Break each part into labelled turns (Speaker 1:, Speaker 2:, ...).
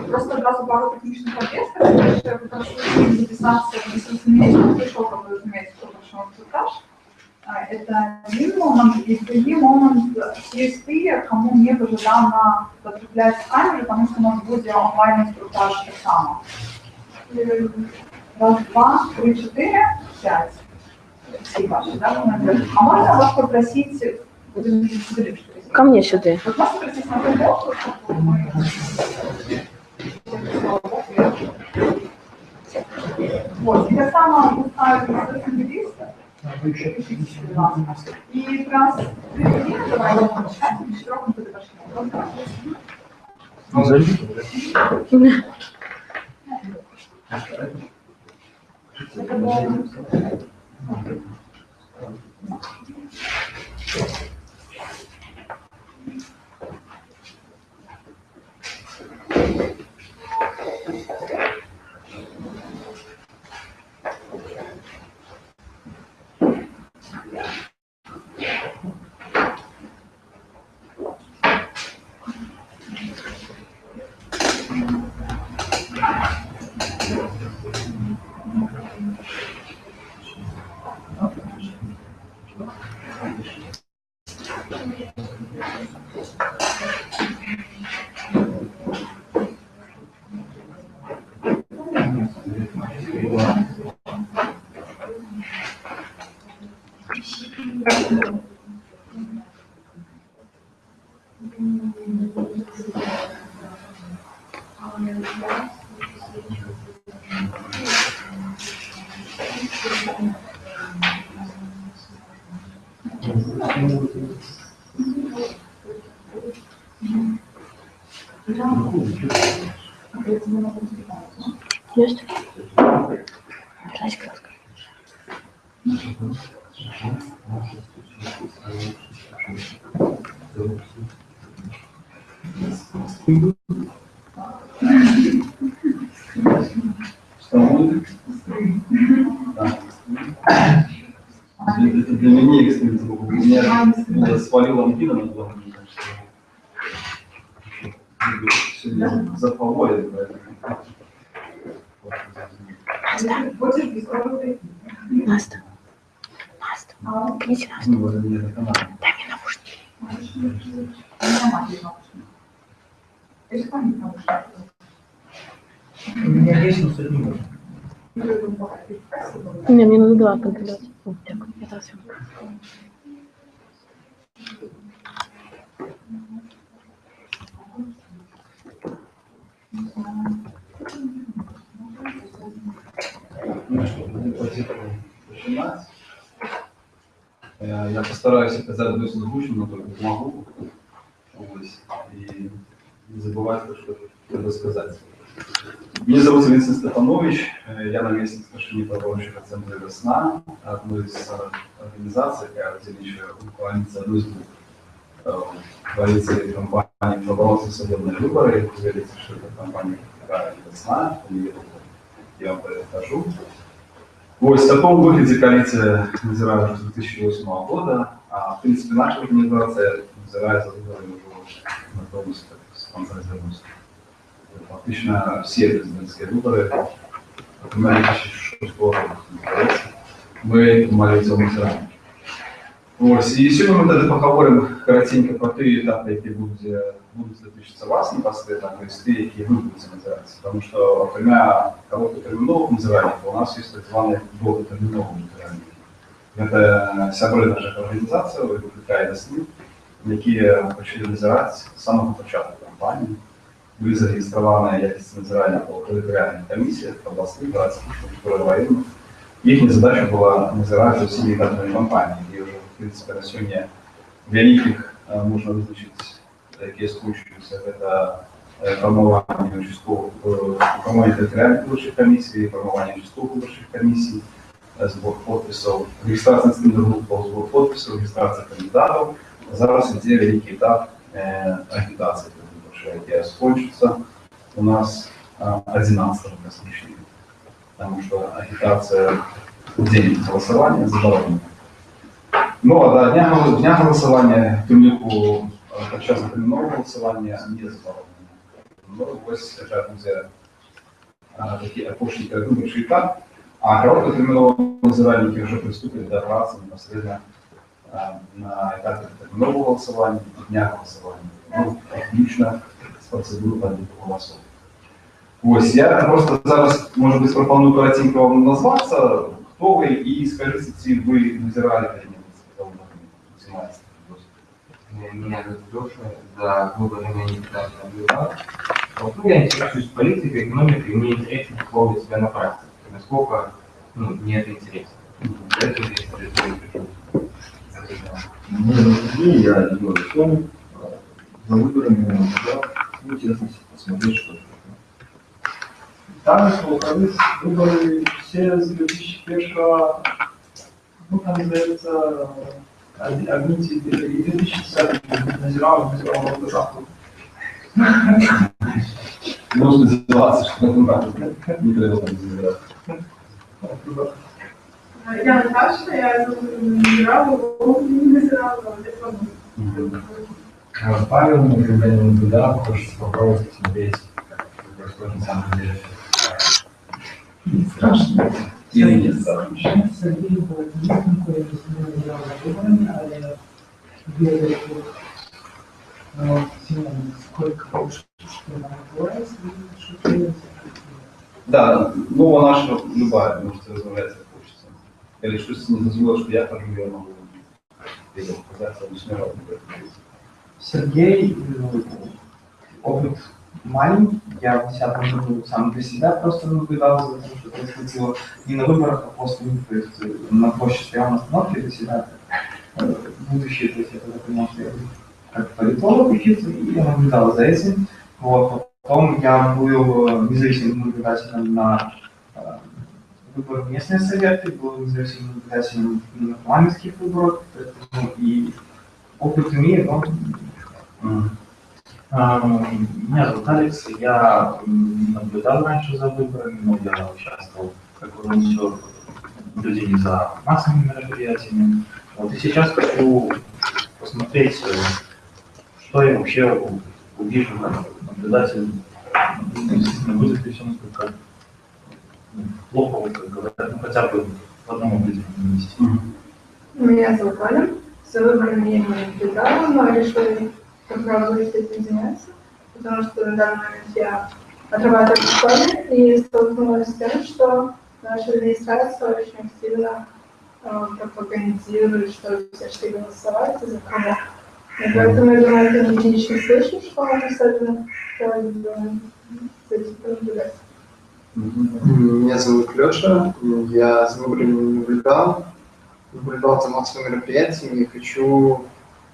Speaker 1: Просто одразу пару технічних об'єктів, що я попрошу записаться в дистанционном пришел, как вы разумеете, кто прошел инструктаж. Это один момент, и другой момент, есть ты, кому не ожиданно подкреплять камеру, потому что у нас будет онлайн-инструктаж так само. Раз, два, три, четыре, пять. Спасибо. Да? А можно вас попросить...
Speaker 2: Ко мне сюда.
Speaker 1: Вот вас попросить на работу, чтобы мы... Вот, и так само устраивается специалиста. И как раз давайте начать, четырёх мы
Speaker 2: Есть?
Speaker 3: Для меня эксперимент. У меня свалила ангина на два. Сегодня заповали, поэтому.
Speaker 2: Настя. Кличи Настю. Дай мне наушники.
Speaker 4: У меня есть, но с одним можно.
Speaker 2: Не, мне надо два контролировать. Так, я так все.
Speaker 3: Я постараюсь оказать досить звучно, насколько могу. И не забывать, что хотел сказать. Меня зовут Винсент Стефанович, я наместник старшины правоохранительного центра «Весна», одной из организаций, которая делится буквально с одной из коалиции компании «Пробороться свободные выборы». Говорится, что это компания «Весна», я вам расскажу. Вот, в таком выгляде коалиция называется уже с 2008 года, а в принципе наша организация называется выборами уже на полностью с конца 90-х. Фактично все президентские выборы, например, 2006 года, мы малюємо зрані. Ось, і сьогодні ми тоді поговоримо коротенько про ті етапи, які будуть затичитися вас непосредственно, то есть ті, які ви будете називатися. Тому що, окрім короткотермінових називань, у нас є так звані довготермінові називання. Це сябри наших організацій, викликає СНІ, які почали називати з самого початку кампанії. Были зарегистрированы якісне назирання по територіальних комісіях, обласних, городських, районних. Їхня задача була назирати усі легальні компанії, і вже, в принципі, на сьогодні великих можна визначити, які скручуються. Це формування територіальних виборчих комісій, формування участкових виборчих комісій, збор підписів, реєстрація національних груп по збору підписів, реєстрація кандидатів. Зараз йде великий етап агітації. Які скончится у нас 11 воскресенья, потому что агитация в день голосования заборонена. Ну, а до дня голосования, в темнику, подчас временного голосования не заборонено. Ну, ось це буде такі опошні передвиборчий етап, а короткотермінові назиральники вже приступлять до праці непосередньо на етапі термінового голосування і дня голосування. Ну, технічно з процедури по голосу. Ось, я просто зараз, може бути, пропоную коротенько вам назватися, хто ви, і скажіть, ці ви назирали
Speaker 2: Меня зовут Леша, за выборами я никогда не наблюдал. Вот, ну, я интересуюсь политикой, экономикой, и мне интересно попробовать себя на практике. Насколько мне это интересно. Поэтому я интересуюсь.
Speaker 5: Я Егор Сон, за выборами я наблюдал. Интересно посмотреть, что это.
Speaker 6: Там выборы все с 2001, ну там называется Агнити и 2010 назирал державу.
Speaker 3: Можно называться, что это надо. Не треба там назирати.
Speaker 1: Я Наташа, я назирала, не назирала,
Speaker 2: Павел никогда не наблюдал, хочется попробовать посмотреть, как происходит на самом деле.
Speaker 3: Страшно. Или нет страшно.
Speaker 4: Сергей был единственным, кто не играл за выборами, а я верю, что сколько лучше, что она называется, и что делается.
Speaker 3: Да, ну она же любая, может разговаривать как хочется. Или что-то не дозволило, что я хожу, я могу показаться смело.
Speaker 6: Сергей, опыт маленький, я в 10 году сам для себя просто наблюдал за тем, что происходило не на выборах, а после них, то есть на площади стоял на остановке для себя, будущее, то есть я тогда понял, что я как политолог учиться, и я наблюдал за этим. Вот. Потом я был независимым наблюдателем на выборах местные советы, был независимым наблюдателем на парламентских выборах, поэтому и опыт имею, но...
Speaker 4: Меня зовут Алекс, я наблюдал раньше за выборами, но я участвовал как волонтер в наблюдении за массовыми мероприятиями. Вот и сейчас хочу посмотреть, что я вообще увижу как наблюдатель. Действительно, будет ли все настолько плохо, как говорят, ну хотя бы в одном определенном месте.
Speaker 1: Меня зовут Аля, за выборами я не наблюдала, но решила попробовать этим заняться, потому что на данный момент я отрабатываю в школе и столкнулась с тем, что наша администрация очень активно пропагандирует, что все шли голосовать и за кого. И поэтому я думаю, это не единичный случай, что он особенно с этим наблюдать.
Speaker 7: Меня зовут Леша, я за выборами не наблюдал за массовыми мероприятиями и хочу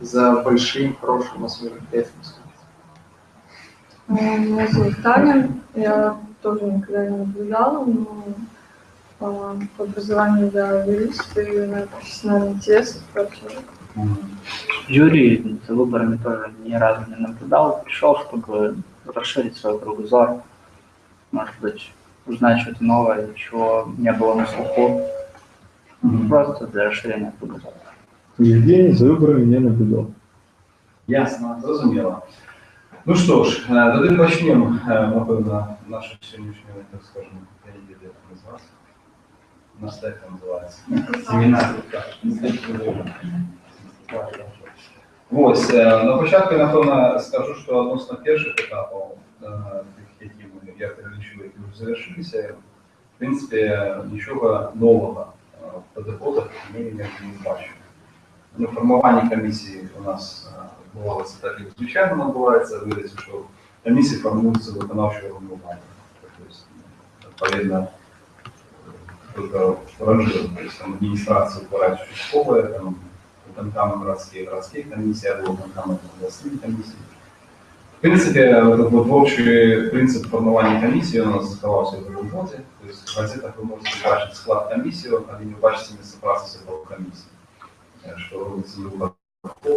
Speaker 7: за большим, хорошим массовым мероприятием.
Speaker 1: Меня зовут Таня, я тоже никогда не наблюдала, но по образованию я юрист и на профессиональный интерес прочее.
Speaker 8: Юрий за выборами тоже ни разу не наблюдал, пришел, чтобы расширить свой кругозор, может быть, узнать что-то новое, чего не было на слуху, просто для расширения кругозора.
Speaker 5: Евгений за выборами не наблюдал.
Speaker 3: Ясно, зрозуміло. Ну що ж, тоді почнемо, напевно, нашу сьогоднішню, так скажемо, як називається? Наш тек називається. Семінар. Ось, на початку, напевно, скажу, що відносно перших етапів, які ми, я перелічив, які вже завершилися, в принципі, нічого нового по доходах ми не бачимо. На формуванні комісії у нас відбувалося так, як звичайно відбувається, видається, що комісії формуються виконавчого формування. Тобто, відповідно, ранжир, тобто адміністрацію пораючої школи, там городські комісії, або там обласні комісії. В принципі, творчий принцип формування комісії у нас заховався в роботі. Тобто, в газетах ви можете бачити склад комісії, але не бачите місце праці цього комісії. Что робиться легко,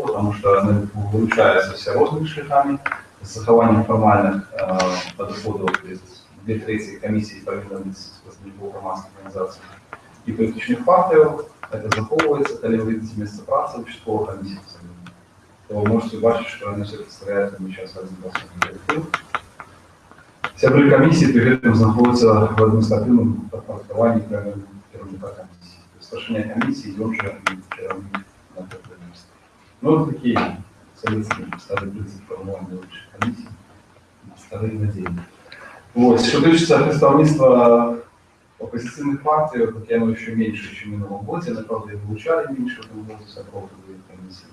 Speaker 3: потому что она выручается все разными шляхами, с захованием формальных подходов, то есть 2/3 комиссии повинны быть представников громадских организаций и политических партий, это заховывается, когда вы видите место працы участковой комиссии, то вы можете бачить, что они все представляют сейчас один коллектив. Сябры камісіі пры гэтым знаходзяцца в адміністратыўным падпарадкаванні кіраўніка камісіі. Старшыня камісіі, ён жа кіраўнік прадпрыемства. Ну, вот такие советские старые принципы формирования высших комиссий, старые надежды. Вот. Что касается представительства оппозиционных партий, как оно еще меньше, чем в минулом году, на правда, и получали меньше, в этом году сопротивления комиссии.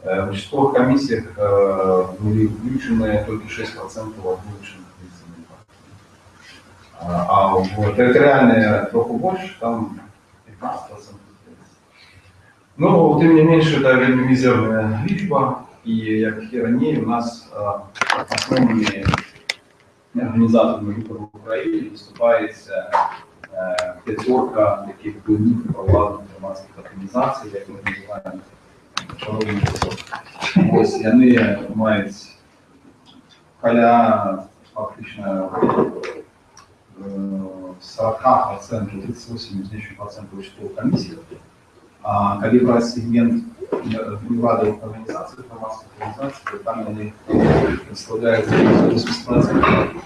Speaker 3: В участковых комиссиях были включены только 6% от вылученных оппозиционных партий. А в территориальные троху больше, там 15%. Ну, тем не меньше, это мизерная лічба, и, как и ранее, у нас основными организаторами выборов в Украине выступает пятерка таких буйных провладных громадских организаций, как мы называем, шановні пятерки. Ось, і вони мають каля фактично 40%, 38% участковых комиссий. А коли брать сегмент невладовых организаций, громадских организаций, то там они представляют 80%.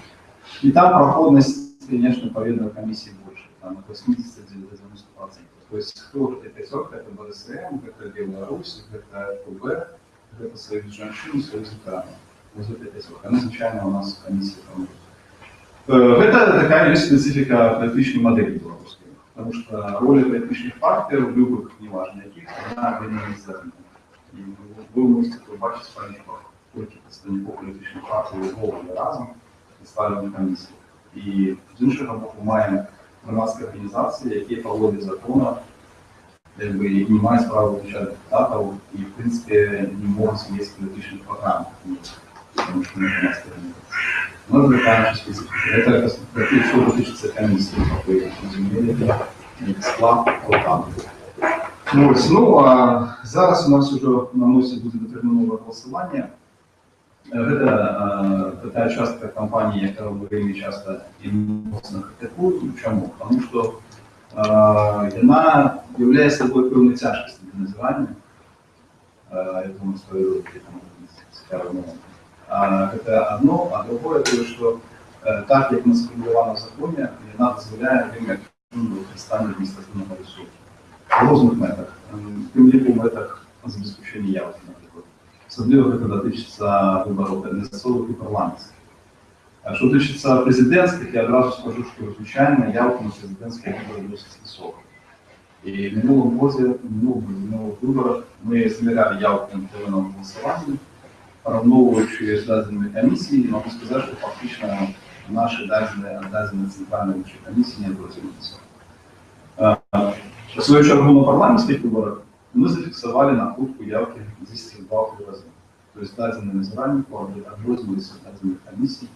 Speaker 3: И там проходность, конечно, победной комиссии больше, там от 80 до 90%. То есть кто это пятерка, это БДСМ, это Беларусь, это ФБ, это Союз женщин, Союз ветеранов. Вот это пятерка. Она изначально у нас комиссия там. Это такая есть специфика политической модели белорусской. Потому что роль политических партий в любых, неважно каких, она организована. И вы можете побачить спальников, сколько представников политических партий головы разом представлены в комиссии. И з іншого боку маємо громадські організації, які по волі закону не мають права визначати депутатів і, в принципі, не можуть з'їсти політичних програм. Потому что мы громадские организации. Но это такая наша специфика. Это что касается комиссии, какой землі, склад, там. Ну, а зараз у нас уже наносить буде дотермінове голосування. Это такая частая компания, яка в Україні часто именно критикують. Чому? Тому що вона являє собою певну тяжкість для називання. Я думаю, свою роль скажем. Это одно, а другое, то, что так, как мы сформулировано в законе, вона дозволяє вимір використання адміністративного ресурсу. В різних метах. Тим ліку в метах забезпечення явки, наприклад. Особливо, це дотичиться виборів місцевих і парламентських. А що дотичиться президентських, я одразу скажу, що звичайно явка на президентські вибори досить висока. І в минулому році, в минулих виборах ми зміряли явку на телевізійному голосуванні, порівнюючи з даними комісії, можу сказати, що фактично наші дані центральної комісії не працюються. В свою чергу на парламентских выборах мы зафиксовали накрутку явки 10-2 раза. То есть даденные названия отбросились от даденных комиссий.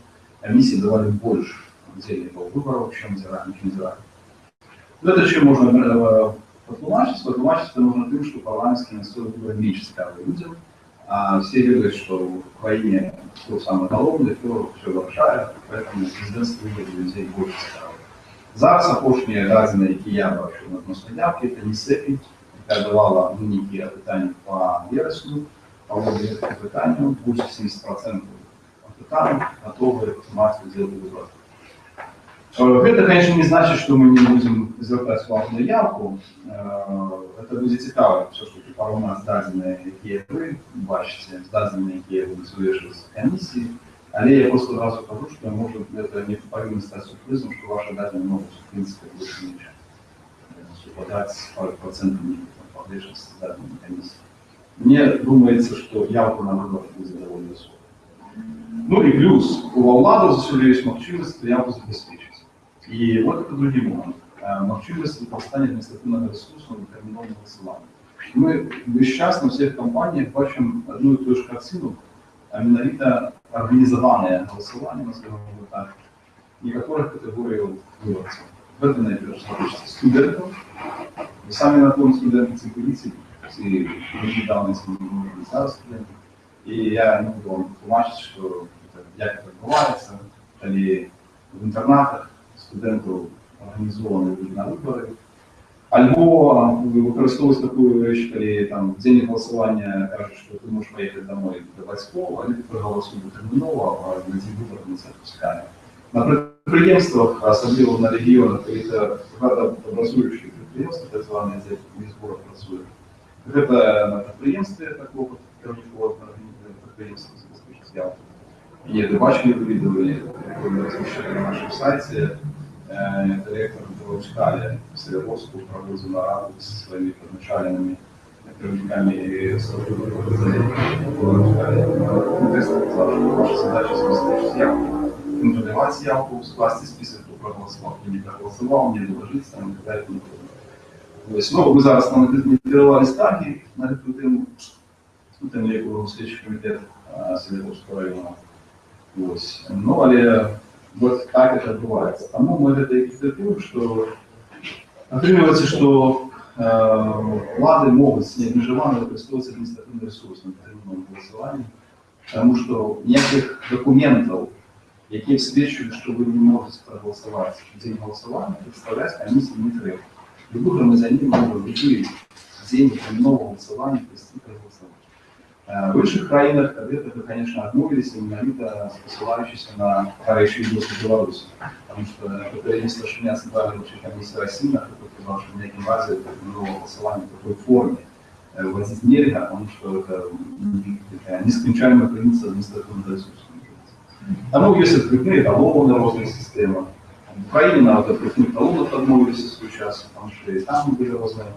Speaker 3: Комиссии давали больше отдельных выборов, чем зирали. Но это чем можно потумачить? Потумачить это можно тем, что парламентские настрои выборы меньше цікаві людям. А все верят, что в Украине все самое головное, все выручает, поэтому президентство выборы людей больше цікаві. Зараз опошні разні, які я бачу на відносно явки, це НІСЕПІ, яка давала виніки питань по вересню, по обов'язку питанню, більше 70% питань готові мати взяти вибори. Это, конечно, не значит, что мы не будем звертать увагу на явку. Это буде цікаво, все ж таки порівняти з даними, які ви бачите, з даними, які ви вирішили з комісії. Але я просто одразу кажу, що може это не повинно стати сюрпризом, що ваші дані можуть, в принципі, бути менше. Совпадать с парой процентами погрешности с данными комиссии. Мне думается, что явка на выборах будет довольно высокая. Ну и плюс, у влади засилились можливість явку забезпечить. И вот это другий момент. Можливість використання адміністративного ресурсу на терміновому голосуванні. Ми весь час на всіх компаніях бачимо одну і ту ж картину, а менавіта организованное голосование, назовем его так, некоторых категорий выборцев. В этом найперше студентов. Вы сами на том студенты цивилизации, все недавно зараз студенты. И я не буду вам тлумачить, что як это відбувається, коли в інтернатах студентів організовані на вибори. Альбо використовують таку річ, коли там в день голосування кажуть, що ти можеш поїхати домой до батьків, а люди проголосують терміново, а на ці вибори не це пускають. На підприємствах, особливо на регіонах, коли це градообразуючі підприємства, так звані, де зборах працює. Это на підприємстві такого керівникового підприємства забезпечить явку. И это бачили, видели, размещали на нашем сайте. Директор Белоруськали в Свердловску проводил нараду со своими подначаленными керівниками и структурами Белоруськали. Ты сказал, что ваша задача забезпечить явку, контролировать явку, скласти список, кто проголосовал, кто не проголосовал, не доложиться и так далее. Ну, ми зараз не керували стадії на цю тему, яку слідчий комітет Свердловського району. Ну, але вот так это відбувається. Тому ми це інтерпретуємо, що отримується, що влади можуть необмежовано використовувати адміністративний ресурс на підтриманому голосуванні, тому що ніяких документів, які всвідчують, що ви не можете проголосувати в день голосування, представляти комісії не треба. Любой громадянин может в любые день нового голосования прийти проголосовать. В высших краинах это, конечно, отмовились, именно ссылающиеся на горячий доступ в Беларуси. Потому что попереднее решение Центральной выборчей комиссии России, на которой сказал, что в неком разе это новое голосование в такой форме вводить нельзя, потому что это нескончаемая граница административного ресурса. Тому есть открытые талоны разные системы. В Украине на открытых талонах отмовились в свой час, потому что и там были разные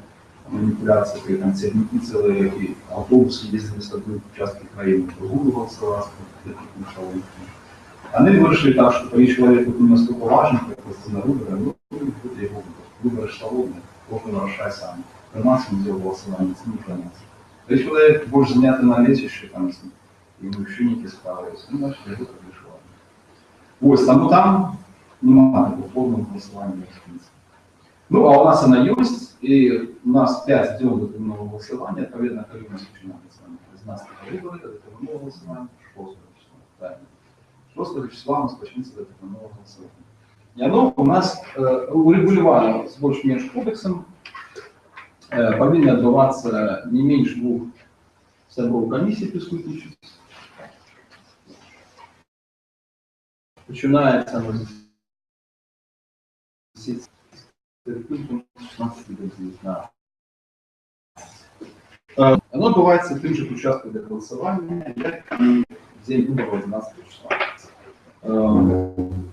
Speaker 3: манипуляции, когда там цветники целые, и автобусы ездили с одной участки краины в другую голосовать, они вышли так, что при человеку не настолько важен, как просто на выборы, ну, это его выборы свободные, можно нарушать сам. Информацию не делал голосование, не информация. То есть человек больше занятый на лечащий, там, и мужчинники справляются, ну, значит, это решено. Вот, там немає такого повного голосування. Ну, а у нас она есть, и у нас 5 дел до терминового голосования, отповедно, коли у нас начинается с 12 выборы, до терминового голосования, 6 числа. 6 числа у нас начнется до терминового голосования. И оно у нас урегулировано с больше-меньше кодексом, повинно отбываться не меньше 2 соборов комиссии присутствующих. Начинается оно с 16 до 19. Оно отбывается в том же участке для голосования, и в день выборов 12 числа.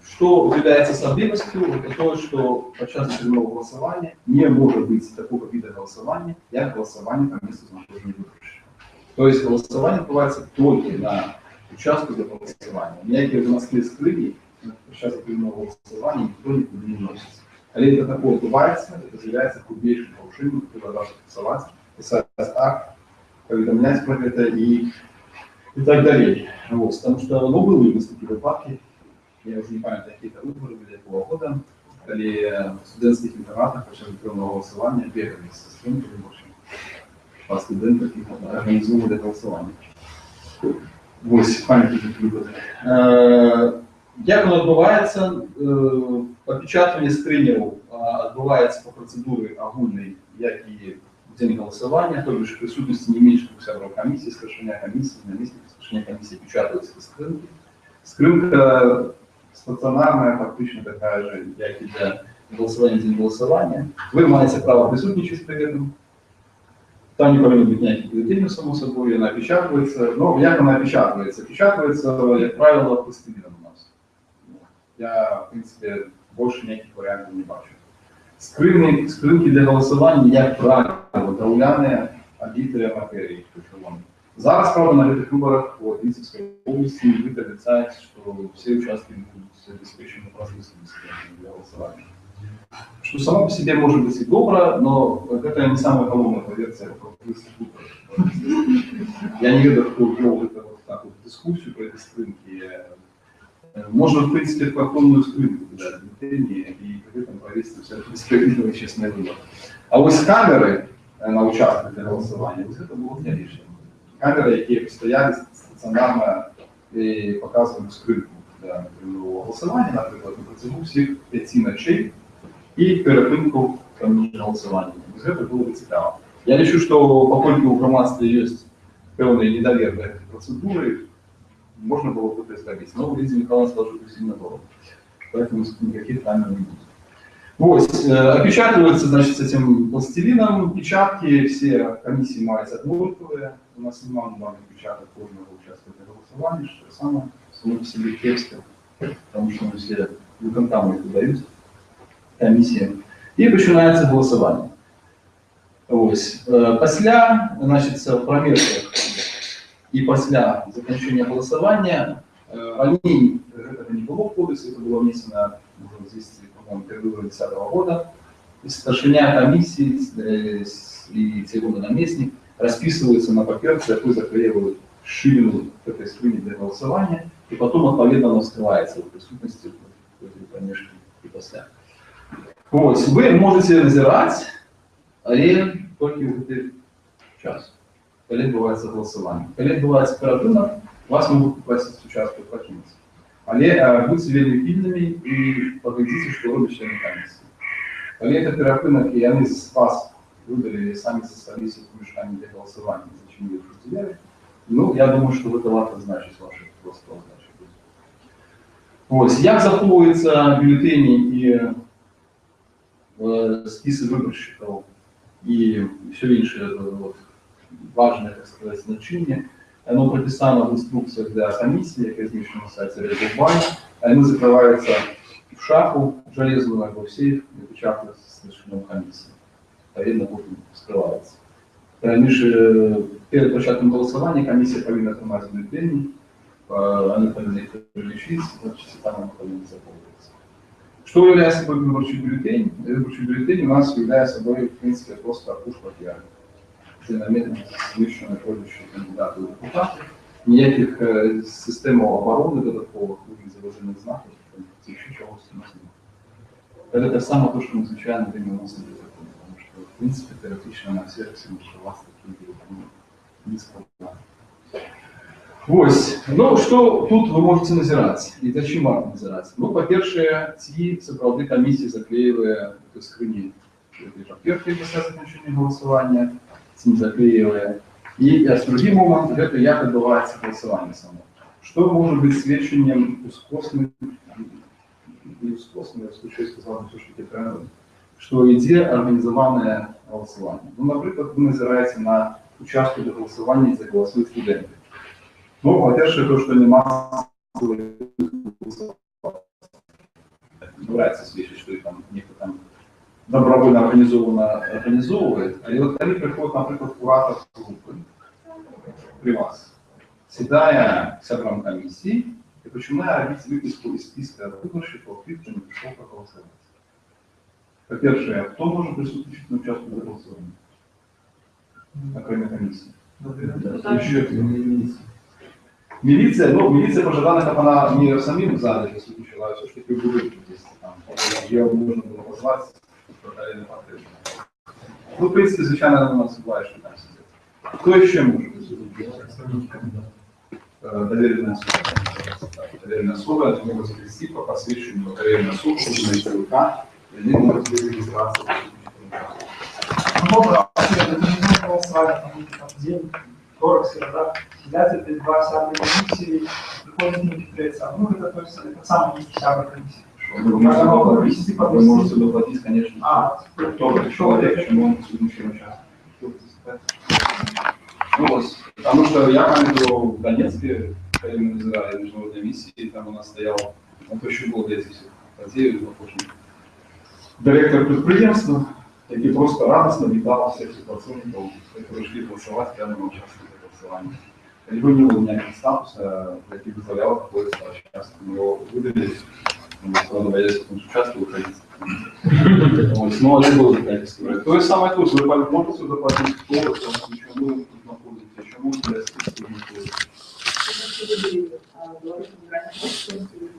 Speaker 3: Что является особенностью, это то, что по части терминового голосования не может быть такого вида голосования, как голосование по месту нахождения выборщика. То есть голосование отбывается только на участке для голосования. Никакие выносные скрыли по части терминового голосования никто никуда не носится. Если это такое отбывается, это является крупнейшим нарушением, которое должно фиксовать, писать акт, поведомлять про это и так далее. Вот, потому что, ну, были такие выпадки, я уже не помню, какие-то выборы были этого года, когда в студентских интернатах по части терминового голосования бегали со студентами, в общем, по студентам организовывали голосование. Вот, памятники такие выборы. Як воно відбувається, опечатування скринів відбувається по процедурі огульній, як і в день голосування, тобто в присутності не менше 2 соборів комісії, скрещення комісії, на місці скрещення комісії печатаються скринки. Скринка стаціонарна, фактично така ж, як і для голосування в день голосування. Ви маєте право присутничати при этом. Там не повинні бути ніяких бюллетенів, само собою, вона опечатується. Ну, як вона опечатується? Опечатується, як правило, пластилином у нас. Я, в принципе, больше никаких вариантов не бачу. Скринки для голосування, як правило, драуляні, обіти матерії. Зараз, правда, на этих выборах в Вінницькій області відкрито обіцяють, що всі участки будуть обеспечені прозрачностью для голосування. Что само по себе может быть и добро, но это не самая головная версия выборов. Я не веду, кто ввел такую дискуссию про эти скринки. Можно, в принципе, в картонную скринку дать бюллетени и при этом повесить все это справедливо и честный выбор. А вот камеры на участках для голосования, вот это было для решения. Камеры, которые постояли стационарно и показывали скринку для голосования, например, на процедуру всех 5 ночей и перепинку голосования. Вот это было бы цікаво. Я лечу, что поскольку у громадства есть певные недоверие к процедуре, можно было бы это сделать. Но Лидия Николаевна сложила сильно дорого. поэтому никаких камер не будет. Вот, опечатываются, значит, с этим пластилином печатки, все комиссии маются одноразовые, у нас не мало печаток, можно участвовать в голосовании, что самое, само по себе тексты, потому что мы все выконтамы их выдают, комиссия, и начинается голосование. Ось. Після, значить, в промежках и после закінчення голосования, они, это не было в кодексе, это было внесено в действие, по-моему, 2010 года, и старшиня комиссии и цивильный-наместник расписываются на паперце, якую заклеивают ширину этой скрыни для голосования, и потом отповедно она вскрывается в присутствии промежки и после. Вот. Вы можете назирать, але только в этот час. Коли відбувається голосування. Коли відбувається оперативно, вас можуть попросити участвувати покинути. Але будьте вельми пильними і подивіться, що роблять члени комісії. Коли це оперативно, і вони з вас видали, самі составились в помешканні для голосування, зачинили двері, ну, я думаю, що це варто значить ваші просто значить. Ось, як заховуються бюлетені і списи виборщиків и все інше вот, важное, так сказать, значение. Оно прописано в инструкциях для комиссии, яка размещена на сайте Резервбанка. Оно закрывается в шафу железную, або в сейф, и печатается с решением комиссии. Поверно, потом скрывается. Перед початком голосования комиссия повинна отнимать бюллетени, они повинны их лечить, значит, там они повинны заполниться. Что является собой выборчий бюллетень? Выборчий бюллетень у нас является собой, в принципе, просто аркуш папира. Намеренно смещенные пользующие кандидаты в депутаты. Никаких систем обороны додатковых, заложенных знаков, еще чего-то у нас нет. Это самое то, что мы случайно время у нас не делаем, потому что, в принципе, теоретично на сервисе, что у вас такие бюллетени не справляют. Ось. Ну, що тут ви можете назирати? І за чим варто назирати? Ну, по-перше, ці справді комісії заклеює в скрині папірки після закінчення голосування, цим заклеює. І другий момент, це як відбувається голосування само. Що може бути свідченням ускосним, не ускосним, я в случае сказав, все ж таки правильно, що йде організоване голосування. Ну, наприклад, ви назираєте на участку для голосування, де голосують студенти. Ну, во-первых, то, что не массовые нравится свечи, что их там некто там добровольно организовывает, а вот они приходят, например, куратор группы при вас, седая к сябрам комиссии, и начиная робить выписку из списка выборщиков, кто не пришел проголосовать. Во-первых, кто может присутствовать на участке для голосования, кроме комиссии? Еще комиссия. Милиция, ну, милиция пожелана, как она не в самим зале присутствовала, а все-таки будет здесь, там, ее можно было позвать, параллельно потребно. Ну, в принципе, звичайно, у нас бывает, что там сидит. Кто еще может присутствовать? Доверенная особа. Доверенная особа, это могут завести по посвящению доверенной особы, чтобы найти рука, и они могут регистрироваться.
Speaker 6: Можно голосовать, там, день, 40 сиротах, сидят эти два сябра комиссии, приходят не секретиться. Ну, это, то есть, это самый низкий сябра комиссии.
Speaker 3: Вы можете доплатить, конечно, кто человек, чему он предыдущий участник. Ну, вот, потому что я помню в Донецке, когда мы называли международные миссии, там у нас стоял, он еще был для этих всех подеев, директор предприятия, який просто радостно вітав всіх ситуаційників, які прийшли голосувати прямо на участку голосування. Его не было никаких статуса, який дозволяв какой-то участок. Мы его выдали, мы боялись в участку уходить. Но это было такая история. То есть самое тут, вы можете заплатить кто-то, почему вы тут находитесь, почему для списка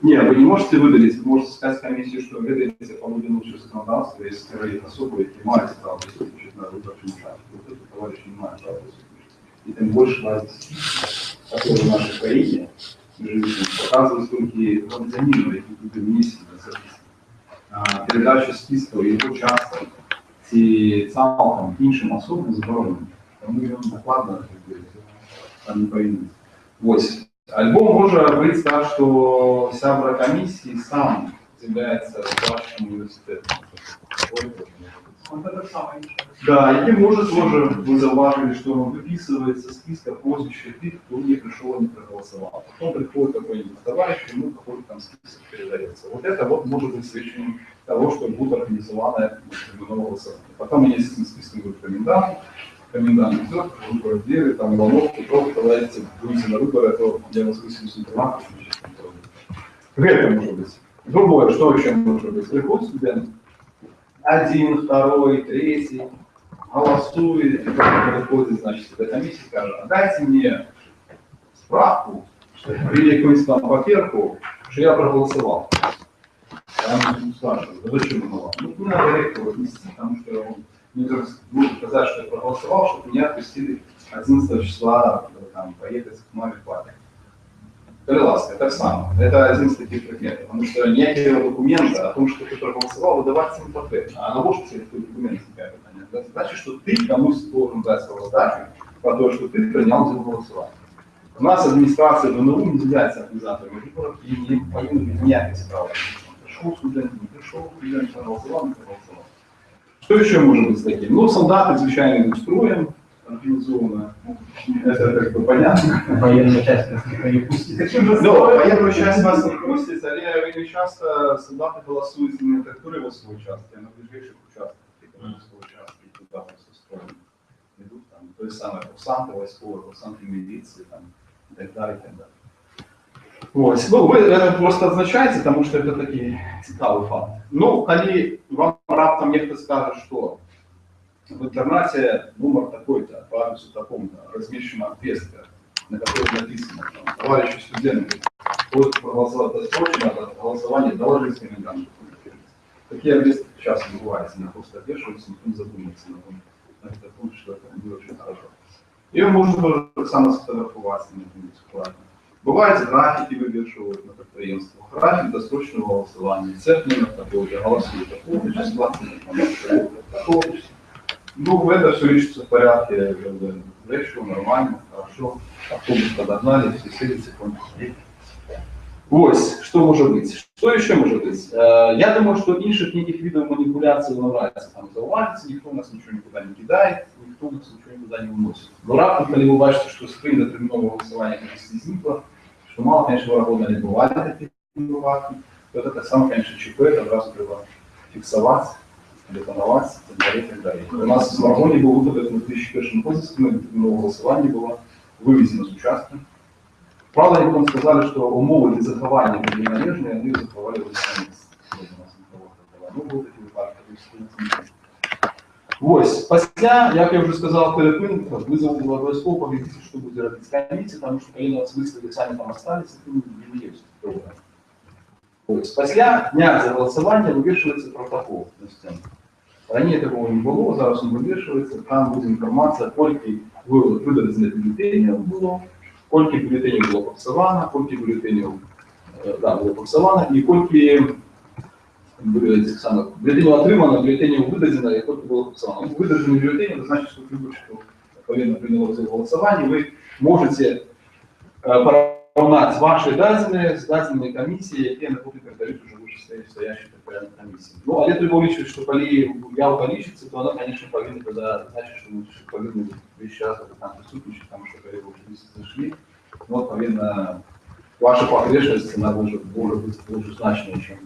Speaker 3: не, вы не можете выдалить, вы можете сказать комиссии, что выдалите по выборному законодательству, если говорит особо, и имеет право присутствовать на выборчем участке. Вот этот товарищ не имеет права присутствовать. И тем больше вас, которые в нашей краине, показывают только гражданину, які буде місії на сервісі. Передача списків і його часто ці цілком іншим особам заборонені. Тому його накладно там не повинні. Ось. Альбом може бути так, що сябра комісії сам является вашим университетом.
Speaker 1: Вот это самое.
Speaker 3: Да, и может тоже вы зауважили, что он выписывает со списка прозвища тех, кто не пришел и не проголосовал. Потом приходит какой-нибудь товарищ, ему какой-то там список передается. Вот это вот может быть свидетельством того, что будет организовано терминовое голосование. Потом они с этим списком будут комендант идет, выборы делает, там Иванов, Петров, товарищи, будете на выборы, то я вас высвечу с информацией, что это может быть. Другое, что еще может быть? Приходит студент, один, второй, третий, голосует, и потом приходит, значит, эта комиссия скажет, а дайте мне справку, что или какую-нибудь там паперку, что я проголосовал. Я ему спрашиваю, да зачем он? Ну, не надо ректора отнести, потому что он мне будет сказать, что я проголосовал, чтобы меня отпустили 11 числа там, поехать к маме в папе. Ласка, так само. Это один из таких предметов. Потому что некие документы о том, что ты проголосовал, выдаваться не потребно. А на больше всех документов никаких нет. Это значит, что ты кому-то должен дать свою задачу по то, что ты принял за голосование. У нас администрация ВНУ не является организатором выборов и не повинна быть никаких прав. Пришел студент, не пришел студент, проголосовал, не проголосовал. Что еще может быть с таким? Ну, солдаты звичайно строем, организованно. Это как бы понятно.
Speaker 5: Военную часть нас никто не пустит.
Speaker 3: Да, военную часть вас не пустит, але часто солдаты голосуют не на території свого участка, а на ближайших участках свого участка, і туди просто строем идут, там, то есть самое, курсанты войсковые, курсанты милиции, там, и так далее, и так далее. Ось. Ну, ви це просто означаєте, тому що це такий цікавий факт. Ну, коли вам раптом ніхто скаже, що в интернате номер такой-то, по адресу такому-то, размещена ответка, на которой написано, там, товарищи студенты, вот проголосовать досрочно, от голосования доложить коменданту. Такие ответки часто бывают, они просто вешаются, никто не задумывается на том, что это не очень хорошо. И можно тоже сам сфотографировать, бесплатно. Бывает, графики вывешивают на предприятиях. График досрочного голосования. Цепь номер такой-то, голосует такого числа, такого числа. Ну, это все лечится в порядке, легче, нормально, хорошо. Автобус подогнали, все сидят, секундочку. Ось, что может быть? Что еще может быть? Я думаю, что інших никаких видов манипуляций не нравится. Там зауважится, никто у нас ничего никуда не кидает, никто у нас ничего никуда не уносит. Но раптом, когда вы бачите, что скрин до терминового голосования возникло, что мало, конечно, ворота не бывали таких випадків, то это самое, конечно, ЧП, это сразу треба фиксовать, детоновать, и так далее, и так далее. У нас в Маргоне был выпадок в 2001 году, скрин до терминового голосования было вывезено с участка. Правда, они потом сказали, что умовы для захования были належные, они заховали в самі. Ну, вот эти випадки. Ось, після, як я вже сказав, перепин, визов було обов'язково повідомити, що буде робити комісія, тому що коли нас виставили, самі там осталися, то не є. Ось, після дня за голосування вивішується протокол на стіну. Раніше такого не було, зараз він вивішується, там буде інформація, скільки видали бюлетенів було, скільки бюлетенів було попсовано, скільки бюлетенів було попсовано, і скільки цих самих бюлетенів отримано, бюлетенів видадено, і скільки було попсовано. Видадені бюлетені, це значить, що виборчику повинно прийняло це голосування, ви можете поравнать ваши данные с данными комиссии, які находят передают уже вышестоящей комиссии. Ну, але треба увеличивать, что коли я увеличится, то она, конечно, повинна, когда значит, что мы повинны весь час там присутствующих, потому что коли вы уже зашли, вот повинна ваша погрешность, она может быть значнее, чем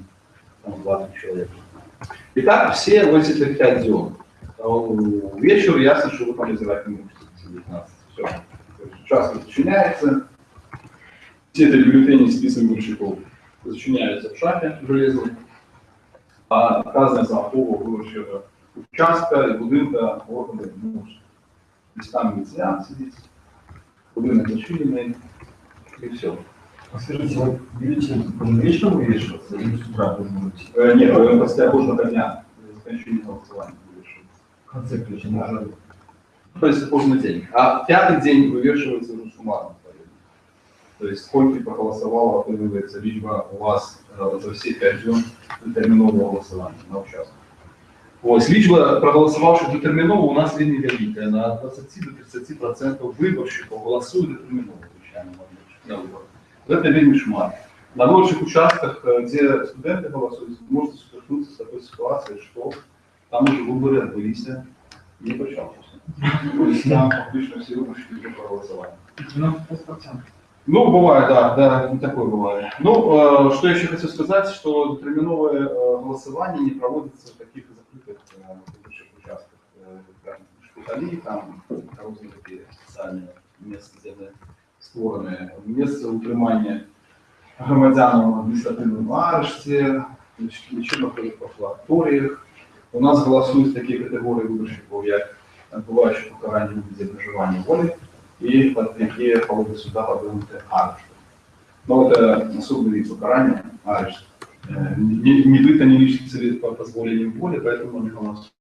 Speaker 3: там, 20 человек. Итак, все 85 дел. Вечер ясно, что вы там израть не можете 19. Все. Участок зачиняется. Все эти бюллетени список выборщиков зачиняются в шафе железной, а указанная замкового выборчего участка и будинка органы не может. Здесь там нельзя сидеть, будинок зачиненный, и все.
Speaker 5: А скажите, вот бюллетень вечером вывешиваться или с утра вы можете?
Speaker 3: Нет, он после кожного дня заканчивания голосования вывешивается.
Speaker 5: В конце ключа нажали.
Speaker 3: То есть кожный день. А пятый день вывешивается уже суммарно. То есть сколько проголосовало, оказывается, либо у вас за все 5 дней детерминового голосования на участке. Ось, лічба проголосувавших детерміново у нас він невелика. На 20 до 30% виборщиків голосують детерміново, звичайно, на виборах. Це вельми шмат. На больших участках, где студенты голосуют, можете столкнуться с такой ситуацией, что там уже выборы отбылись не по часу. То есть там обычно все выборщики уже проголосовали.
Speaker 6: 95%.
Speaker 3: Ну, бывает, да, и такое бывает. Ну, что я еще хочу сказать, что терминовое голосование не проводится в таких закрытых выборчих участках. Шпитали, там разные такие специальные места, где створені, місце утримання громадян в адміністративному арешті, лічильних профілакторіях. У нас голосують такі категорії виборщиків, як відбуваючи покарання у виді обмежування волі і які поводи суда подвинути арешту. Но это особый вид покарания, арешт. Ни вы-то не лишите по позволению воли, поэтому не голосуется.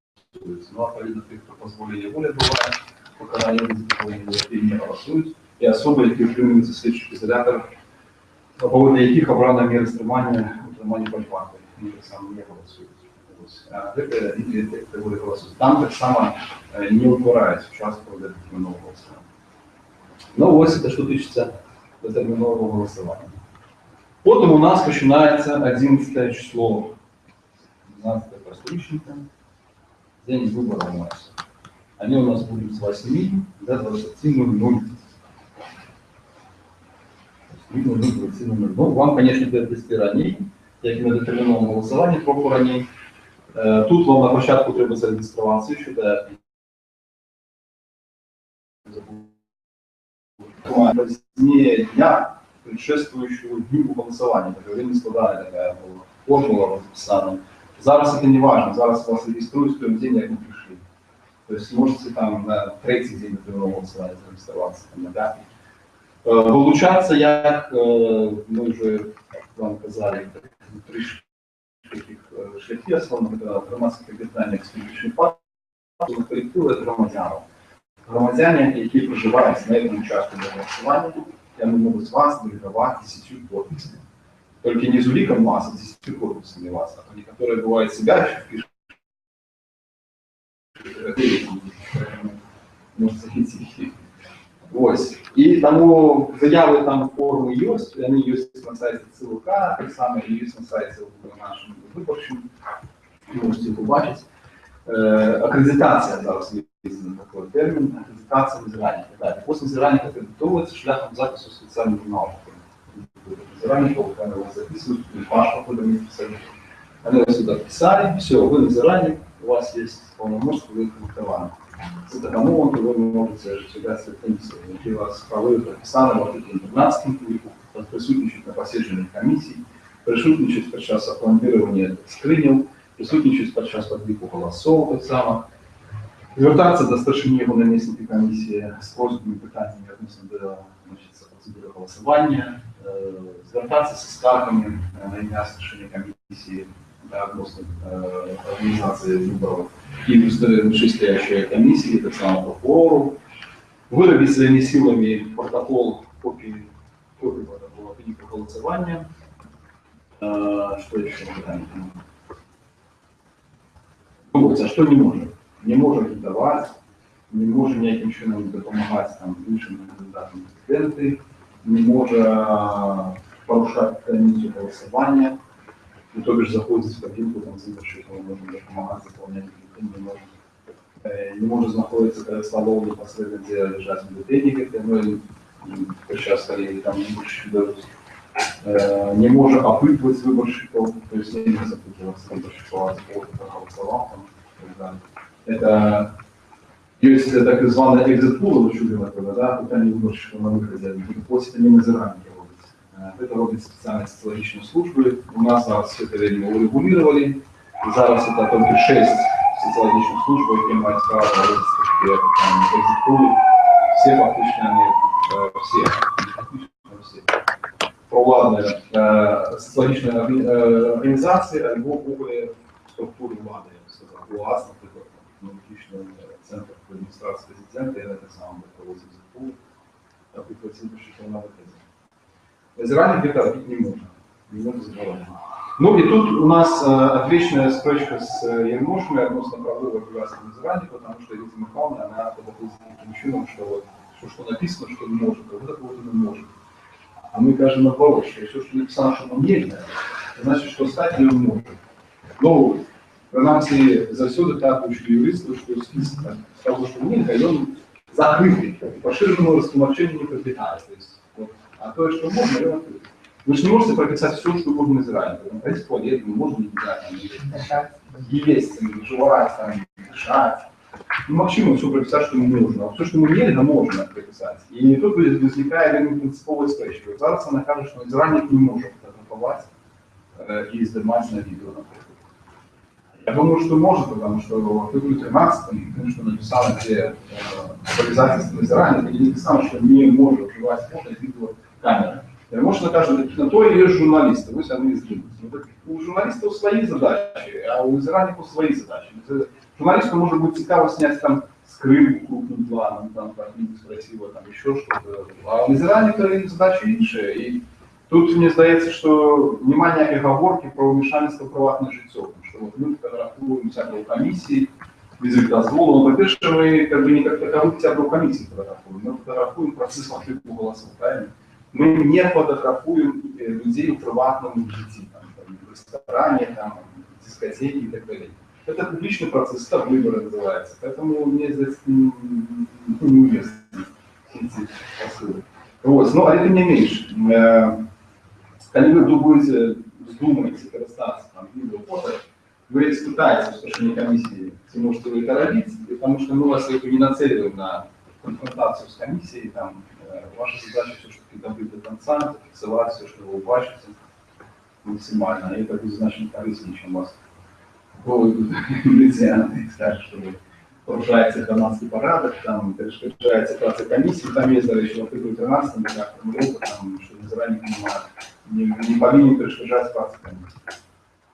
Speaker 3: Ну, отповедно, тех, кто позволение воли бывает, покарание в виде позволения воли не голосуют. І особи, які утримуються слідчих ізоляторів, по поводу яких обрана міра стримання під вартою. Вони так само не голосують. А це і ті, хто буде голосувати. Там так само не утворяють участвувати до термінового голосування. Ну ось це, що тичиться до термінового голосування. Потім у нас починається 11 число, 12 прострічника, день виборів у нас. Они у нас будут с 8 до 20:00. Ну, вам, конечно, до 10 раней, як і на детерміновому голосуванні трохи раней. Тут вам на початку треба зареєструватися, що це позднее дня, предшествующего дню голосування. Так, він не складає така формула розписана. Зараз це не важно, зараз вас реєструють в той день, як ви прийшли. То есть можете там на третий день детермінового голосування зареєструватися, там, на 5. Вилучаться, як ми вже вам казали, три таких шляхи основних, це громадське об'єднання експедиційних партій, колективи – громадяни. Громадяни, які проживають на цьому участку голосування, вони можуть вас делегувати 10 подписями. Только не с уликом вас, а 10 подписями вас. А некоторые бывают себя еще пишут. Может захотеть. Ось. І тому заяви там форми є, вони є на сайті ЦВК, так само є на сайті нашому виборчому, можете побачити. Акредитація зараз є такий термін, акредитація мізеральника. Після мізеральника акредитовується шляхом запису спеціального навику. Мізеральника, вони вас записують, паспорт подають писати. Вони вас сюди писали, все, ви мізеральник, у вас є повномочия, ви акредитовані. З того моменту ви можете осуществляти комісію, які у вас справи прописані в арtiклі 13 віку, присутничати на посідженні комісії, присутничати під час опломбірування скринів, присутничати під час підліку голосів, так само. Звертатися до старшини або намісники комісії з просьбами питаннями відносно до процедури голосування, звертатися з скаргами на ім'я старшини комісії відносно організації виборів і вищестоящей комиссии, так само прокурору, выработать своими силами протокол, копию протокола по голосования. Что еще? А что не может? Не может агитовать, не может никаким чином допомагать там іншим кандидатам в президенти, не может порушать комиссию голосования. Ну, то бишь заходит в кабинку, там, выборщик, он может помогать заполнять бюллетень, не может находиться в столовой непосредственно, где лежат бюллетени, ну, сейчас коллеги там выборщики дают, не может опытывать выборщиков, то есть не запутываться выборщиков, проголосовал, там, и так далее. Это есть так званая экзит-пул, вы чули такое, да, питание выборщиков на выходе, после это не назирание. Это робить специальные социологические службы. У нас зараз все это время урегулировали. Зараз это только 6 социологических служб, которые имеют право робить такие экзит-пулы. Все фактично, они все. Провладные социологические организации, альбо более структуры влады, я бы сказал. УАС, например, аналогичный центр администрации президента, и это самое проводит экзит-пул, опытывать выборщиков на выходе. Израиль где-то отбить не можно. Не может забывать. Ну и тут у нас отличная спречка с Ермошиной относно правового гражданства в Израиле, потому что Елизавета Михайловна, она подопустила таким чином, что вот что написано, что не может, а вот это вот не может. А мы кажем наоборот, что все, что написано, что нам нельзя, значит, что стать не может. Ну, принаймні, завсюди так учили юристи, що список того, що нельзя, і він закритий. І поширеному розтлумаченню не підлягає. А то, что можно, я открыт. Вы же не можете прописать все, что можно из ранее. Ходить в туалет, можно не дышать, есть, жевать, дышать. Ну, максимум все прописать, что ему нужно. А все, что ему нельзя, можно прописать. И тут возникает принциповая встреча. Зараз она кажет, что из ранее не может фотографовать и снимать на видео, например. Я думаю, что может, потому что в артикуле 13, конечно, написано, где обязательства из ранее, и написано, что не может вживать фото и видео камеры. Можно каждый на то и есть журналисты, вы сами измените. У журналистов свои задачи, а у израильников свои задачи. Журналисту может быть цікаво снять там скрипку крупным планом, там как-нибудь красиво, там еще что-то. А у израильника задача іншая. И тут мне здається, что внимание и оговорки про вмешательство приватных жильцов. Что вот мы фотографуем всякие комиссии, без их дозвола. Но, по-перше, мы как бы не как таковых всякую комиссию фотографуем. Мы фотографуем процесс отклику голосов, правильно? Мы не фотографуем людей в приватном житті, там, в ресторане, там, в дискотеке и так далее. Это публичный процесс, это выборы называется. Поэтому мне здесь неуместны эти посылы. Вот. Ну, а это не меньше. Когда вы вздумаете користаться там видеофото, вы испытаете в отношении комиссии, если можете вы это робить, потому что мы вас не нацеливаем на конфронтацию с комиссией, там, ваша задача все-таки добыть до конца, зафиксировать все, что вы бачите максимально, и это будет значительно кориснее, чем у вас голые лицензии, скажут, что вы порушаете гражданский порядок, там, перешкоджаете працу комиссии, там есть даже еще в артикуле 13, как формулировка, там, что заранее не повинен перешкоджать працу комиссии.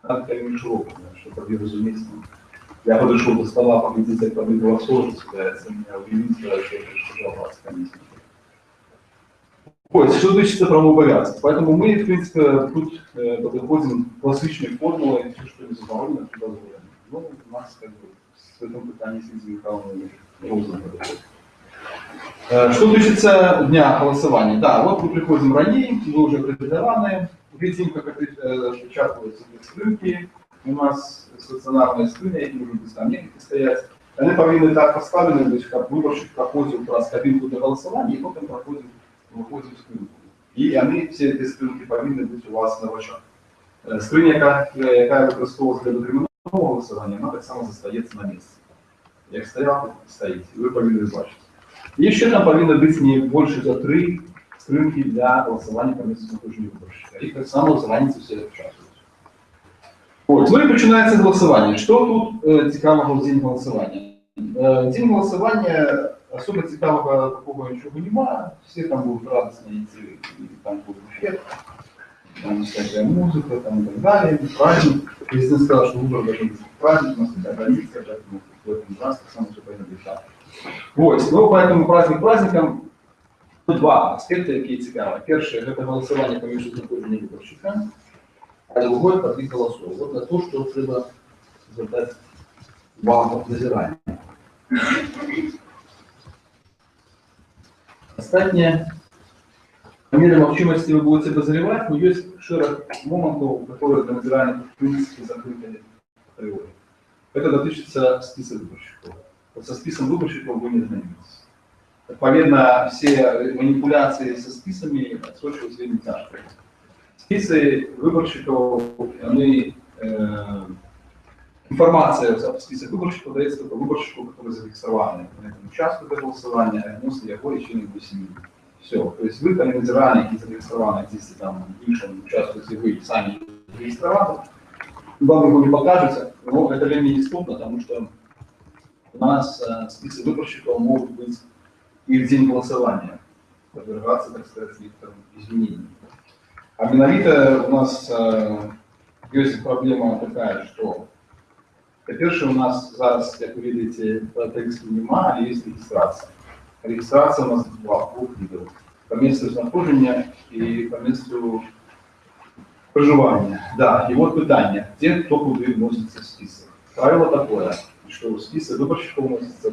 Speaker 3: Надо как-нибудь широко, что победу разумеется. Я подошел до стола, победитель победу сложности, меня удивительно, что я перешкоджал працу комиссии. Ось, що стосується правообов'язків. Поэтому мы, в принципе, тут подходим к классичной формуле, все, что не заборонено, то дозволено. Ну, у нас, как бы, в этом питании с Лизой Михайловной розовым подходит. Что касается дня голосования. Да, вот мы приходим ранее, мы уже определены, видим, как отпечатываются скрынки. У нас стационарные скрыни, эти могут быть там некие стоять. Они повинны так поставлены, то есть как выборщик проходит раз кабинку для голосования, и потом проходит выходим в скринку. И они, все эти скринки повинны быть у вас на очах. Скриня, яка використовується для дотриманого голосування, вона так само застається на місці. Як стояв, так стоїть. І ви повинні бачити. І ще там повинно бути не більше за 3 скринки для голосування по місцю знаходження виборщика. І так само голосування всі участвують. Ось, ну і починається голосування. Що тут цікавого в день голосування? День голосування особо цікавого такого ничего нема, все там будут радостно идти, там будет буфет, там всякая музыка, там и так далее, праздник. Президент сказал, что выбор должен быть праздник, у нас такая традиция, поэтому в этом раз так само все пойдет решать. Вот, ну поэтому праздник праздником. Два аспекта, які цікаві. Перше, це голосування по між знаходження виборщика, а другое – подвиг голосов. Вот на то, що треба звертати увагу назирання. Остальное, по мере мовчимости вы будете подозревать, но есть широк моментов, которые для назирания в принципе закрыты априори. Это дотычится списка выборщиков. Вот со списком выборщиков вы не знакомитесь. Отповедно, все манипуляции со списками отсрочиваются вельми тяжко. Списки выборщиков, они, информация о списке выборщиков дается только выборщику, который зарегистрирован на этом участке для голосования, а после его еще не до 7. Все. То есть вы, как назиральники, зарегистрированы здесь, там, в іншому участку, если вы сами зарегистрированы, вам его не покажется, но это время недоступно, потому что у нас списки выборщиков могут быть и в день голосования, подвергаться, так сказать, изменениям. А менавіта у нас есть проблема такая, что по-перше, у нас зараз, як ви бачите, тарифів немає, але є реєстрація. Реєстрація у нас двох видів. По місцю знаходження і по місцю проживання. Да, і от питання, де хто куди вноситься в список. Правило такое, что в список выборщиков вносится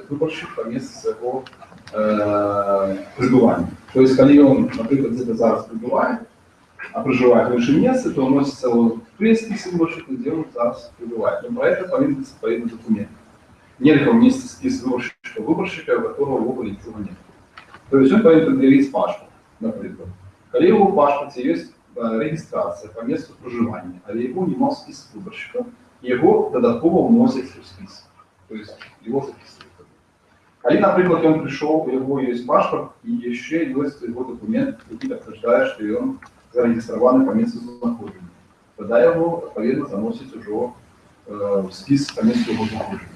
Speaker 3: выборщик по месту своего пребывания. То есть, когда он, например, где-то зараз пребывает, а проживает в іншому місці, то вноситься в список виборщиків, где он зараз пребывает. Но про это повинен быть отповедный документ. Нельзя вместе список выборщика, у которого в оба ничего нет. То есть он повинен предъявить паспорт, например. Когда у паспорте есть регистрация по месту проживания, а его нема в список выборщиков, его додатково вносят в список. То есть его записывают. Когда, например, он пришел, у него есть паспорт, и еще есть его документ, который подтверждает, что он зарегистрирован по месту нахождения. Тогда его, отповедно, заносит уже в список по месту его нахождения.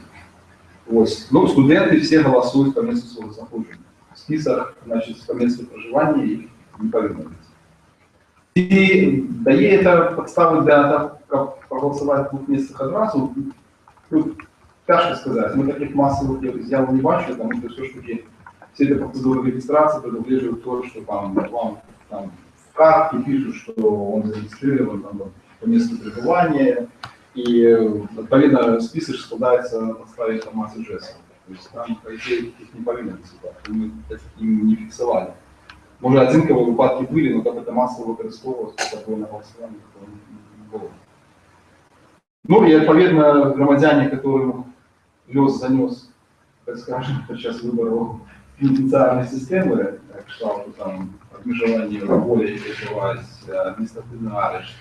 Speaker 3: Вот. Ну, студенты все голосуют по месту своего нахождения. Список, значит, по месту проживания их не повинно быть. И дає это подставы для того, как проголосовать в двух местах одразу, ну, тяжко сказать. Мы таких массовых изъявов не бачили, потому что все-таки все эти процедуры регистрации предуглеживают то, что вам там в карте пишут, что он зарегистрирован там, по месту пребывания, и, odpowiedно, список складывается на основе информации ЖЭСа. То есть там, по идее, их не повинно быть, мы им не фиксовали. Може, оцінкові випадки були, но как это массово використовувалося, такое на голосування не було. Ну и, відповідно, громадяне, которым лёс занес, так скажем, сейчас выборов пенитенциарной системы, так что там обмежування воли, проживають, адміністративний арешт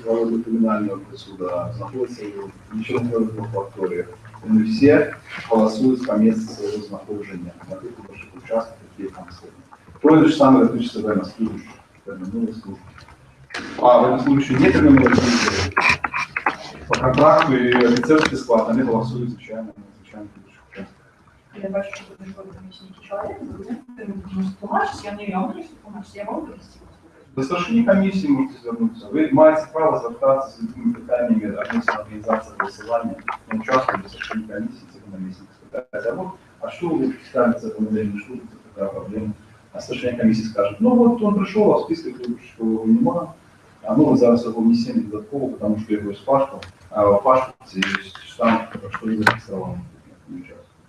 Speaker 3: проводить криминального присуда, знаходиться ничего не говорит в факториях. Они все голосуют по месту своего нахождения на тех выборных участках, какие там сегодня. То же самое относится к военнослужащим. А военнослужащие не терминовые службы. По контракту и офицерский склад, они голосуют звичайно.
Speaker 1: Я бачу, що тут не помічники чоловік, ти можеш тлумачити, я не можу тлумачити, я можу довести.
Speaker 3: До старшини комісії можете звернутися. Ви маєте право звертатися з любими питаннями відносно організації голосування на участку до старшини комісії, це намісник спитається. Або, а що ви ставите за модель, що це така проблема? А старшина комісії скаже, ну вот он пришел, а в списке его нема, а мы зараз его внесем додатково, потому что его есть паспорт, а в паспорте есть штамп, что вы зарегистрированы.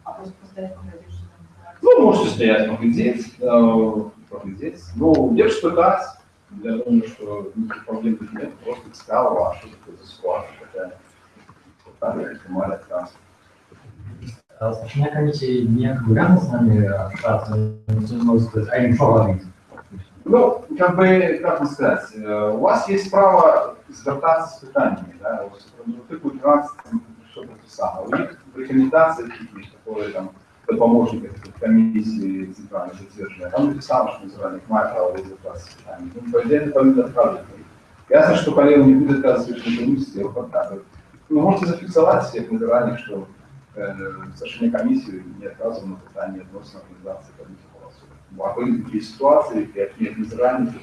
Speaker 1: А просто постоять поглядеть, что там.
Speaker 3: Ну, можете стоять, поглядеть. Ну, легче пытать. Я думаю, что никаких проблем тут нет. Просто цікаво, а что такое за ситуация такая. Маленькая трасса.
Speaker 9: Старшина комиссии не регулярно с нами общаться, а им что говорить?
Speaker 3: Ну, как бы, как вам сказать, у вас есть право звертаться с питаниями, да, типу 12, что-то самое. У них рекомендации какие-то, которые там, помощники комиссии центральной затверждения, там написано, что называли, мое право звертаться с питаниями. Ну, по идее, это повинно отказывать. Ясно, что коллега не будет отказывать, что не будет сделать подказывать. Вы можете зафиксовать всех заранее, что старшине комиссии не отказывал на питание относительно организации комиссии голосования. А были такие ситуации, какие федеральные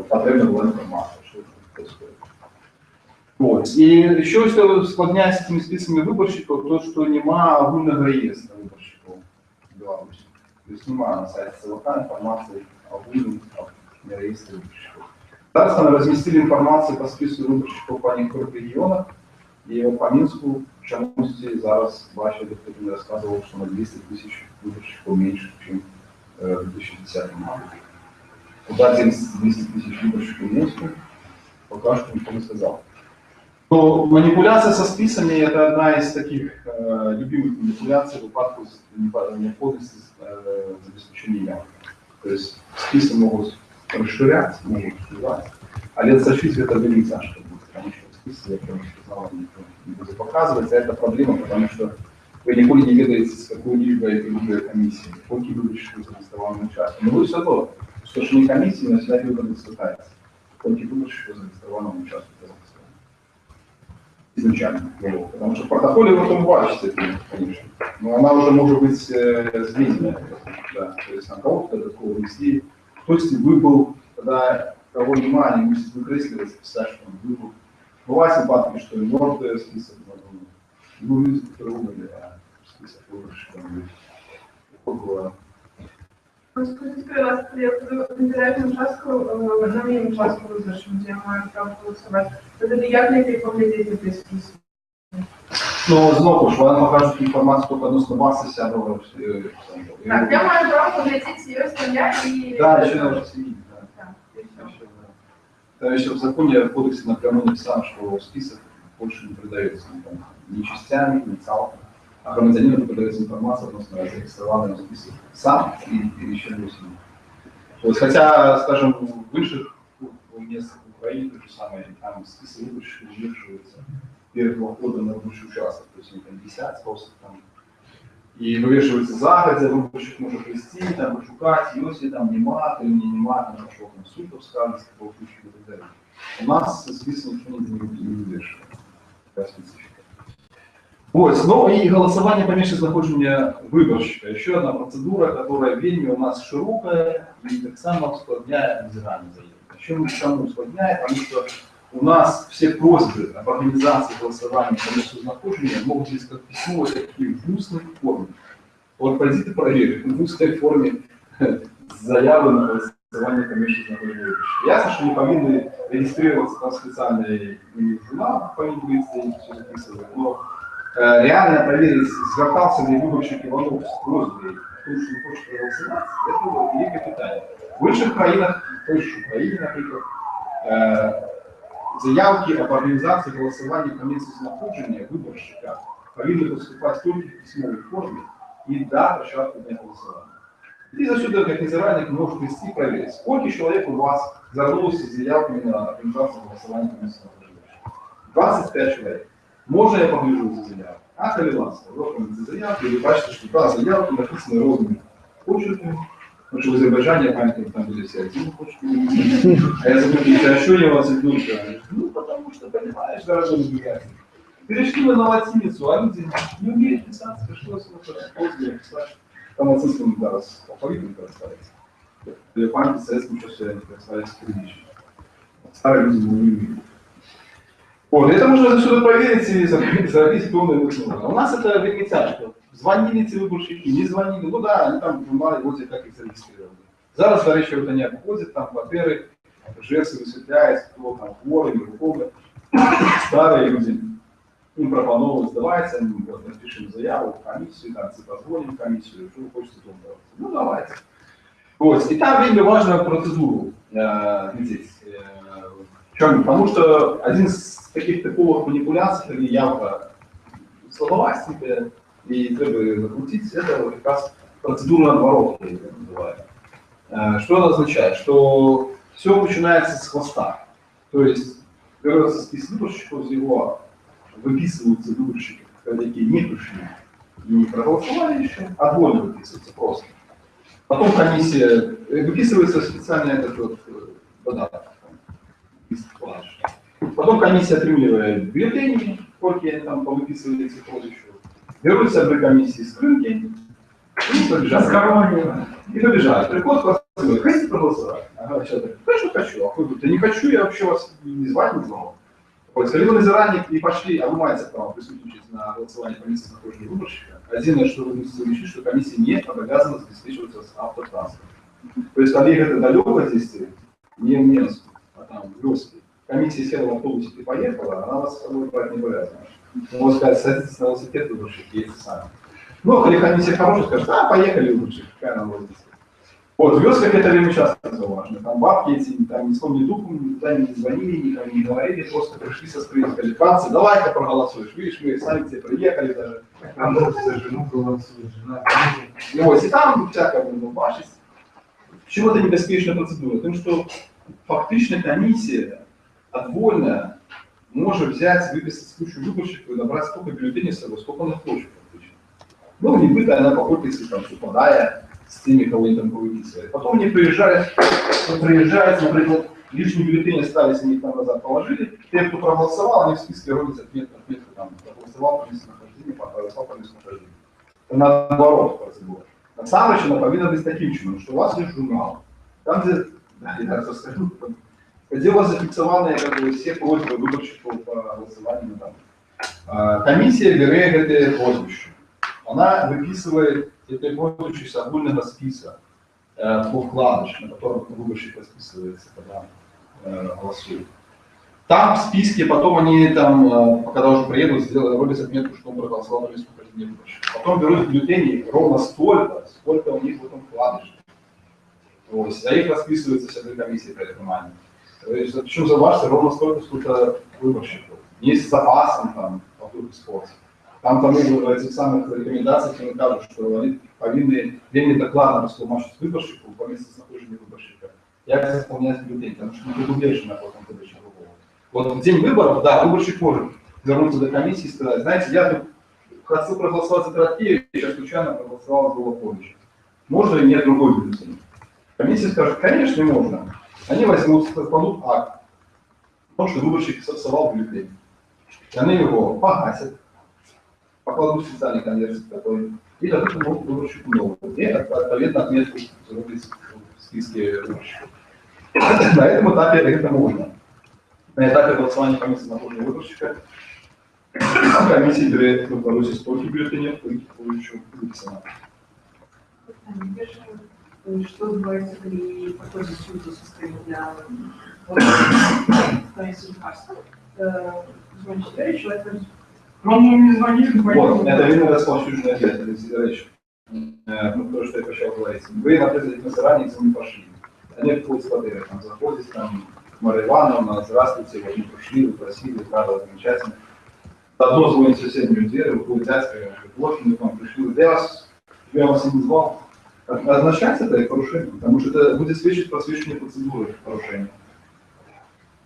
Speaker 3: потребна была информация, что происходит. Вот. И еще что складняет с этими списками выборщиков, то, что нема огульного реестра выборщиков в Беларуси. То есть нема на сайте ЦВК информации о огульном реестре выборщиков. Зараз мы разместили информацию по списку выборщиков по некоторых регионах, и вот по Минску, в частности, зараз бачили, кто-то мне рассказывал, что на 200 тысяч выборщиков меньше, чем в 2010 году. Куда 200 тысяч выборщиков в Минску, пока что никто не сказал. Но манипуляция со списами – это одна из таких любимых манипуляций в выпадку необходимости забеспечения явки. То есть списки могут расширять, могут сливать, а лет-зашить это велик тяжко будет, потому что списки, я уже сказал, не будет показывать, а это проблема, потому что вы никогда не ведаете, с какой либо комиссии, сколько выборщиков зарегистрированы участки. Но вы все равно, что не комиссии, но всегда выборы испытается, сколько выборщиков зарегистрированы участки. Изначально, потому что в протоколе в этом бачится, конечно, но она уже может быть сменена, да, то есть на кого-то такого внести, то есть выбыл, когда кого внимание мусит выкресливать, писать, что он выбыл. Бывает симпатики, что мертвый список, ну, люди, которые умерли, а список выборщиков будет.
Speaker 1: Скажите, пожалуйста, я в избирательном участку, в одном участку выборщим, где я маю право голосовать. Это як знайти поглядіти цей список?
Speaker 3: Ну, знову ж, вони покажуть інформацію тільки односно вас і сяброва.
Speaker 1: Так, я маю право подойти к ее семье и...
Speaker 3: Да, еще на вашей семье.
Speaker 1: Да, и всё.
Speaker 3: Да, еще в законе, в кодексе напрямую написано, что список больше не передается ни частями, ни целиком. А гражданину передается информация относно зарегистрированного списка сам и еще 8. Вот, хотя, скажем, в высших местах Украины то же самое, там список выборщиков увеличивается перед входом на выборчий участок, то есть там 50 способ там. И вывешивается загодя, выборщик может вести, там, пошукать, если там нема, или не нема, там, пошел там судов скажет, такого случая и так далее. У нас список ничего не вывешивает. Такая специфика. Вот, ну и голосование по местонахождению выборщика. Еще одна процедура, которая в Вене у нас широкая и так само ускладняет избирание заявок. Почему ускладняет? Потому что у нас все просьбы об организации голосования по местонахождению могут быть как письмо, так и в устной форме. Вот пойдите проверьте, в устной форме заявы на голосование по местонахождению выборщика. Ясно, что не повинны регистрироваться там специальный журнал, повинны быть, все записывать, но реально проверить, звертался ли виборщик Иванов з просьбою, тому що не хоче проголосувати, це велике питання. В інших країнах, в той ж Україні, наприклад, заявки об організації голосування по місцю знаходження виборщика повинні поступати тільки в письмовій формі і до початку дня голосування. І за сюди, як незарадник, можуть вести і проверити, скільки чоловік у вас звернулося з заявками на організацію голосування по місцю знаходження. 25 чоловік. Можно я погляжу за заявку? А, коли ласка, вот за заявку, и вы бачите, что та заявка написана разными почерками. Потому что в Азербайджане, я памятаю, там были все один почерки. А я запомнил, а что я вас иду? Ну, потому что, понимаешь, дорогой избиратель. Перешли мы на латиницу, а люди не умеют писать, пришлось на писать. Там нацистским ударом алфавитом представить. Для памяти в Советском часе они представились прилично. Старые люди не умеют. Вот, это можно отсюда проверить и заробить полное выполнение. У нас это вельми тяжко. Звонили эти выборщики, не звонили. Ну да, они там журнали, вот как их зарегистрировали. Зараз, до речі, вот они обходят, там паперы, жесты высветляются, кто там хворый, нерухомый. Старые люди, им пропановывают, сдавайте, они вот, напишем заяву в комиссию, там, позвоним в комиссию, что вы хотите тут делать. Ну давайте. Вот, и там вельми важную процедуру здесь. Почему? Потому что один из таких типовых манипуляций, или явка слабовастенькая, и треба закрутить, это вот как раз процедура наоборот, я это называю. Что это означает? Что все начинается с хвоста. То есть берется список выборщиков, из него выписываются выборщики, которые не пришли и не проголосовали еще, а двое выписываются просто. Потом комиссия, выписывается специально этот вот додаток. Потом комиссия отримливает бюллетени, сколько там повыписывали этих прозвищев. Берутся при комиссии с рынки и побежали. И побежали. Приход спрашивает, хотите проголосовать? Ага, человек, конечно, хочу. А кто не хочу, я вообще вас не звать не знал. Если вы заранее не пошли, а вы маете право присутствовать на голосовании по месту нахождения выборщика, единственное, что вы можете решить, что комиссия не обязана обеспечиваться с автотранспортом. То есть, когда это далеко здесь, не в Минске, а там в Лёске, комиссия села в автобусе и поехала, она вас с собой брать не обязана. Можно сказать, садитесь на велосипед, выборщик, едете сами. Ну, коли комиссия хорошая, скажет, а, поехали, выборщик, какая она возраст. Вот, в Вёсках это время часто важно. Там бабки эти, там ни с кем не духом, никуда не звонили, никому не говорили, просто пришли со скрытым, сказали, Франция, давай-ка проголосуешь. Видишь, мы сами тебе приехали даже. Там за жену голосует, жена. И вот, и там всякое было бачить. Почему это небезпечная процедура? Потому что фактично комиссия отвольно может взять, выписать кучу выборщиков и набрать столько бюллетеней с собой, сколько она хочет фактично. Ну, не быто, она покупится, там, совпадая с теми, кого они там повыписывали. Потом они приезжают, например, лишние бюллетени остались, они их там назад положили. Те, кто проголосовал, они в списке родятся отметка, там, проголосовал по местонахождению, проголосовал по местонахождению. Это наоборот процедура. На самом деле, она повинна быть таким чином, что у вас есть журнал, там, где, да, я расскажу, где у вас зафиксированы как бы, все просьбы выборщиков по голосованию. Там. Комиссия берет это прозвище. Она выписывает это прозвище с огульного списка по вкладыш, на котором выборщик расписывается, когда голосует. Там в списке, потом они там, когда уже приедут, сделают отметку, что он проголосовал за список выборщиков. Потом берут бюллетени ровно столько, сколько у них в этом вкладыше. То есть, а их расписывается вся комиссия по этому вниманию. То есть, причем заважится ровно столько, сколько выборщиков. Есть с запасом там, по вдруг спорте. Там в этих самых рекомендациях им кажут, что они повинны времени докладно растлумачить выборщику по местонахождению выборщика. Я заполняю бюллетень, потому что не предуглежено на потом выдаче другого. Вот в день выборов, да, выборщик может вернуться до комиссии и сказать, знаете, я тут хочу проголосовать за Трофеевича, я случайно проголосовал за Голоповича. Можно или нет другой бюллетень? Комиссия скажет, конечно, можно. Они возьмут, складут акт, потому что выборщик совал бюллетень. И они его погасят, покладут в специальный конверт такой, и дадут выборщику новый. И отповедно отметку в списке выборщиков. На этом этапе это можно. На этапе голосования по местонахождению выборщика комиссия берет в Беларуси столько бюллетеней, сколько еще выписано.
Speaker 1: Что называется при подходе к системе для лекарства? Звонит человек, он не звонит,
Speaker 3: вот, это видно расплачивающая речь. То, что я хотел говорить. Вы, например, на заранее не пошли. Они входят с квартиры, там заходите, там, Мария Ивановна, здравствуйте, вот мы пришли, вы просили, правда, замечательно. Заодно звонит в соседнюю дверь, выходит дядька, говорит, вот мы к вам пришли, я вас и не звал. Означает это как порушение, потому что это будет свидетельствовать про свидетельные процедуры порушения.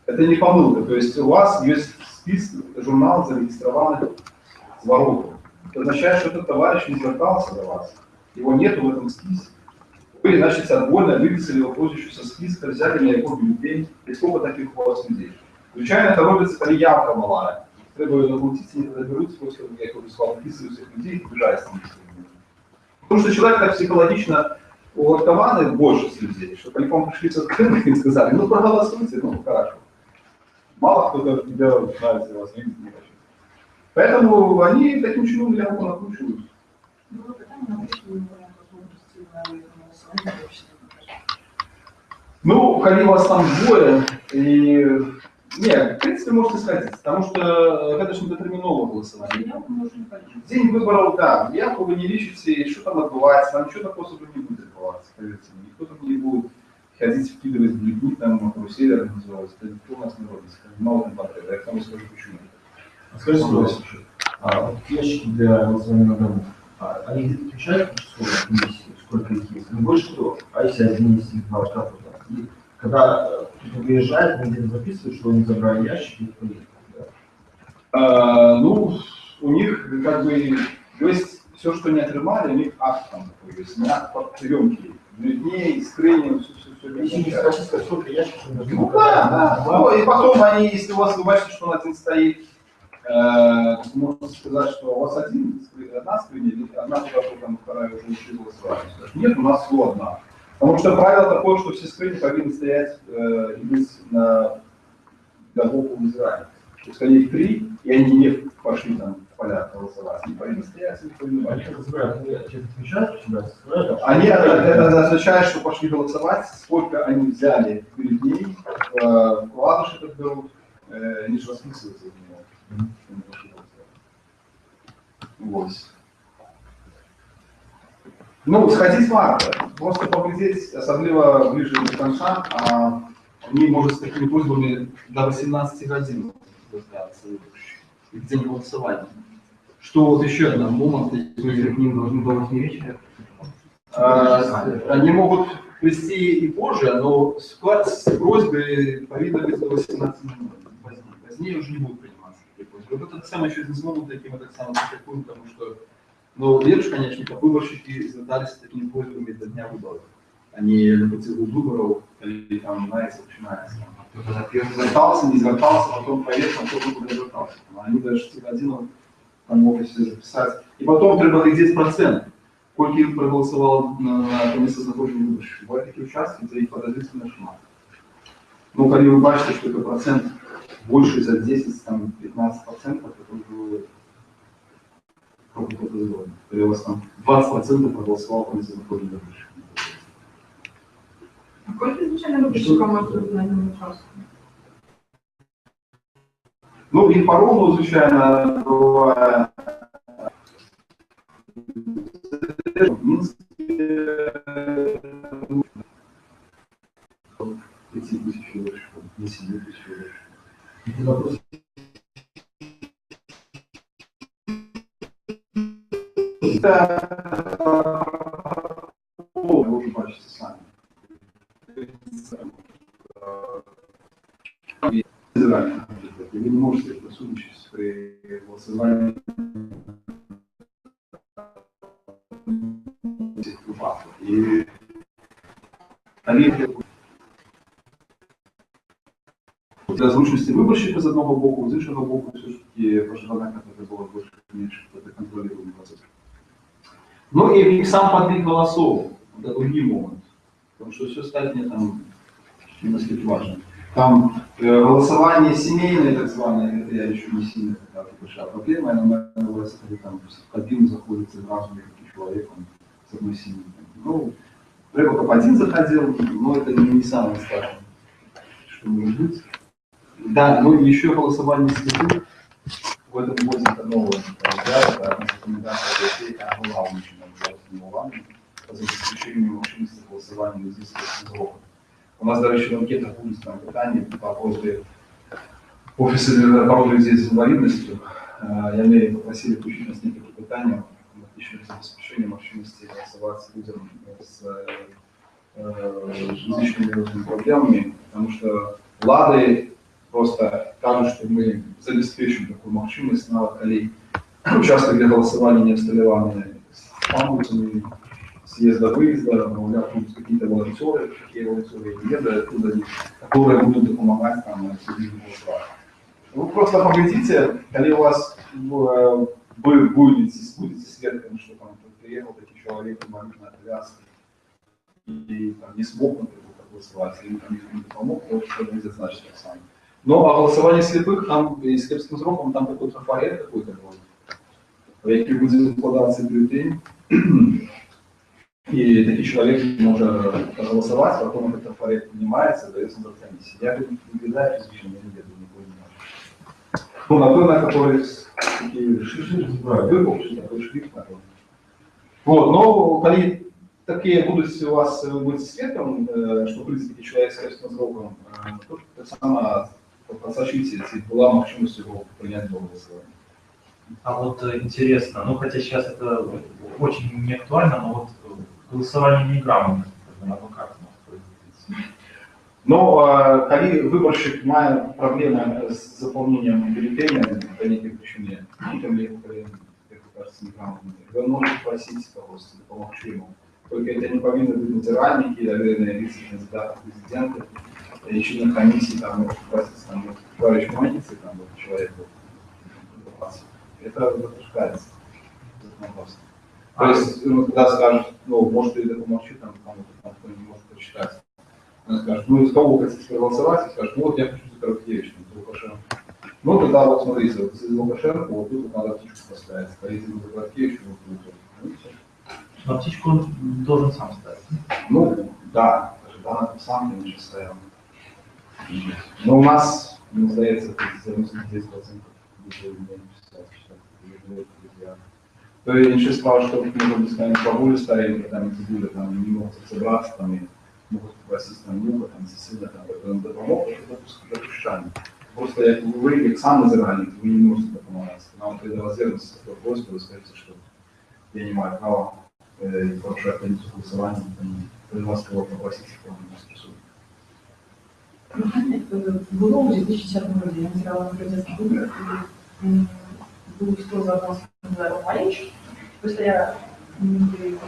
Speaker 3: Это не помылка, то есть у вас есть список, журнал зарегистрованных зворотов. Это означает, что этот товарищ не звертался до вас, его нету в этом списке. Вы, значит, отбойно выписали его пользующегося со списка, взяли на его бюллетень, и сколько таких у вас людей. Звичайно, это робится, когда явка малая. Треба ее наплатить, они тогда берут, сколько я как сказал, вписывают всех людей и бежать с ними. Потому что человек так психологично уворкованы большинство людей, что они к вам пришли с открытым и сказали, ну проголосуйте, ну хорошо. Мало кто тебя нравится, вас видит, не хочет. Поэтому они таким чином легко накручивают. Ну, коли вас там двое, и... Нет, в принципе, можете сходить, потому что это же не детерминовано голосование. День выборов, да, явку вы не лечите, что там отбывается, там ничего такого особо не будет отбываться, поверьте. Никто там не будет ходить, вкидывать бюллетни, там, карусели организовывать, это никто у нас не родится, мало не потребует, я к тому скажу почему.
Speaker 5: Скажите, пожалуйста, ящики для голосования на дому, они где-то отвечают сколько их есть? Не больше трех, а если один из них два штрафа? И когда кто-то выезжает, они где-то записывают, что они забрали ящики и поехали. Да?
Speaker 3: Ну, у них как бы есть все, что не отрывали, у них акт там такой есть, не акт под приемки. Бюллетней, скрининг, все.
Speaker 5: Если не спросить, сколько ящиков,
Speaker 3: ну да. Ну, и потом они, если у вас вы бачите, что он один стоит, можно сказать, что у вас одна скрининг, одна туда, там вторая уже ушли голосовать. Нет, у нас всего одна. Потому что правило такое, что все скрины повинны стоять и быть для блока избирания. То есть они их 3, и они не пошли там в поля голосовать, они повинны стоять, их повинны
Speaker 5: они как избирают,
Speaker 3: они это означает, что пошли голосовать, сколько они взяли бюллетеней, вкладыши это берут, они же расписываются из него. Вот. Ну, сходить варто, просто поглядеть, особливо ближе до конца, они могут с такими просьбами до 18 годин в день голосования. Что вот еще один момент,
Speaker 2: если к ним должны до 8 вечера?
Speaker 3: Они могут прийти и позже, но с просьбой повинно быть до 18 минут. Позднее уже не будут приниматься такие просьбы. Вот это самое еще один из моментов, таким это самое критикуем, потому что лепш, конечно, выборщики звертались с такими просьбами до дня выборов. Они до процедуры выборов, или там, знаете, начинается. Звертался, не звертался, потом поехал, потом куда звертался. Они даже с годину там могут себе записать. И потом треба глядеть процент. Сколько их проголосовало на местонахождении выборщиков. Бывают такие участки, где их подозрительно шмат. Ну, когда вы бачите, что это процент больше за 10-15%, это уже какой-то злой. Или у вас там 20% проголосовало по местонахождению выборщиков.
Speaker 1: Сколько изначально выборщиков может быть на этом участке?
Speaker 3: Ну і по-роду, звичайно, буває в Мінську 30 тисяч виборщиків, 10 тисяч виборщиків.
Speaker 5: Это вопрос.
Speaker 3: Ви вже бачите самі. Ви не можете присутствовать при голосуванні цих випадків. І для зручності виборщика з одного боку, з іншого боку, все ж таки пожелання, яке було більше контролюваний процес. Ну и сам подбит голосов, это другой момент, потому что все остальное там немножко важно. Там голосование семейное, так званое, это я еще не сильно такая большая проблема, но наверное, там в кабину заходит сразу несколько человек с одной семьи. Ну, треба, как один заходил, но это не самое страшное, что может быть. Да, ну и еще голосование слепых. В этом году это новое, это рекомендация детей, а главное, за исключением машинности голосования здесь срока. У нас даже еще в анкетах будет там питание по поводу офиса по людей с инвалидностью. Я мне попросили включить нас некоторые питания, еще за исключением машинности голосовать с людям с различными проблемами, потому что Лады просто кажут, что мы забеспечим такую махчимость на коллег. Участок для голосования не обстреливания с памятцами, съезда-выезда, будут какие-то волонтеры, какие волонтеры ездят оттуда, которые будут помогать там голосовать. Вы просто поглядите, когда у вас вы будете свидетелем, что там приехал такой человек, инвалидная коляска, и там не смог, например, голосовать, или там никто не помог, то что нельзя значить так само. Но а голосование слепых, там и с слепским сроком, там какой-то трафарет какой-то был. Який буде вкладатися бюллетень, и такой человек может проголосовать, потом этот трафарет поднимается, дается на комиссии. Я не наблюдаю, я не веду, не понимаю. Ну, например, который такие выпуклый, такой шрифт. Вот, но когда такие будут у вас быть светом, что в принципе человек с крестным сроком, то так само просочите, если была возможность его принять до голосования.
Speaker 4: А вот интересно, ну хотя сейчас это очень не актуально, но вот голосование неграмотно, оно как может.
Speaker 3: Но когда выборщик имеет проблемы с заполнением бюллетеня по некой причине, или, как кажется, неграмотно, вы можете просить кого-то, помочь ему. Только это не повинны быть натуральники, доверенные лица кандидатов в президенты, еще на комиссии, там, может просить, там, товарищ Манницы, там, вот, человек, это допускается. То есть, ну, когда скажут, ну, может, ты это помолчи, там, кто не может прочитать. Она скажет, ну, из кого вы хотите проголосовать? И скажет, ну, вот я хочу за Коробкевича, за Лукашенко. Ну, тогда вот смотрите, вот за Лукашенко, вот тут вот надо птичку поставить. Стоите за Коробкевича, вот тут. Ну, и все.
Speaker 4: Но птичку он должен сам ставить.
Speaker 3: Ну, да, да, сам я не стоял. Но у нас, мне кажется, 99% людей не писать. То есть еще сказал, что может быть, конечно, поболее старенькие, там, эти люди, там, не могут собраться, там, и могут попросить, там, внука, там, соседа, там, который им допомог, это допущение. Просто, як вы, як сам назиральник, вы не можете помогать. Нам это возвернуться в просьбу, вы скажете, что я не маю права порушать позицию голосования, при вас кого попросить, кого не суд.
Speaker 10: Было в 2010 году, я назирала на президентских выборах, и был что за нас Малич. Просто я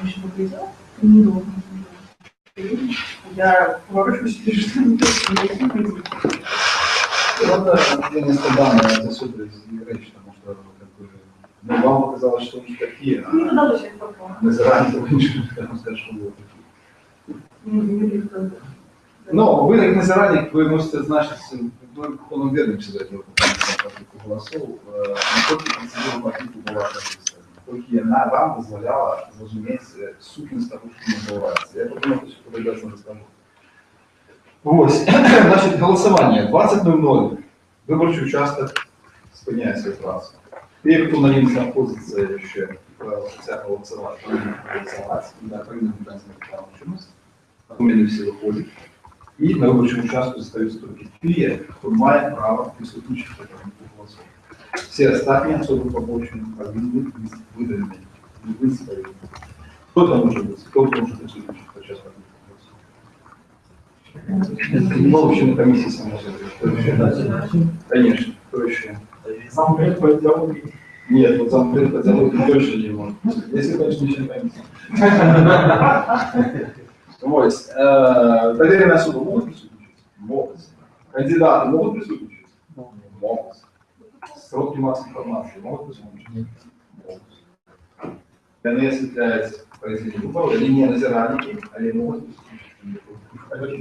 Speaker 10: еще выглядела, не должен. Я поворачиваюсь, вижу, что не то,
Speaker 3: Надо несколько данных отсюда из речи, потому что как бы, ну, вам показалось, что они такие,
Speaker 10: не надо сейчас попробовать.
Speaker 3: мы заранее вынуждены сказать, что вы такие. Но вы, как назиральник, вы можете значить, вы полноверным человеком по голосов, насколько процедура по типу была написана. Только она вам позволяла разуметь сущность того, что называется. Я подумал, что это прекрасно расскажу. Вот, значит, голосование 20:00. Выборчий участок спиняє свою працю. І хто на ним знаходиться ще ця голосова, повинен чомусь, документи всі виходять. І на виборчому участку залишаються тільки ті, хто має право присутничати в цьому голосуванні. Всі останні особи побочені повинні бути видалені. Хто там може бути? Хто може присутничати під час голосування? Ну, в общем, комиссия сама же. Конечно, кто еще?
Speaker 9: Зампред по идеологии.
Speaker 3: Нет, вот зампред по идеологии точно не может. Если, конечно, член комиссии. Доверенные особы могут присутствовать? Могут. Кандидаты могут присутствовать? Могут. Сроки массовой информации могут присутствовать? Могут. ДНС является произведением выборов, они не назиранники, они могут присутствовать.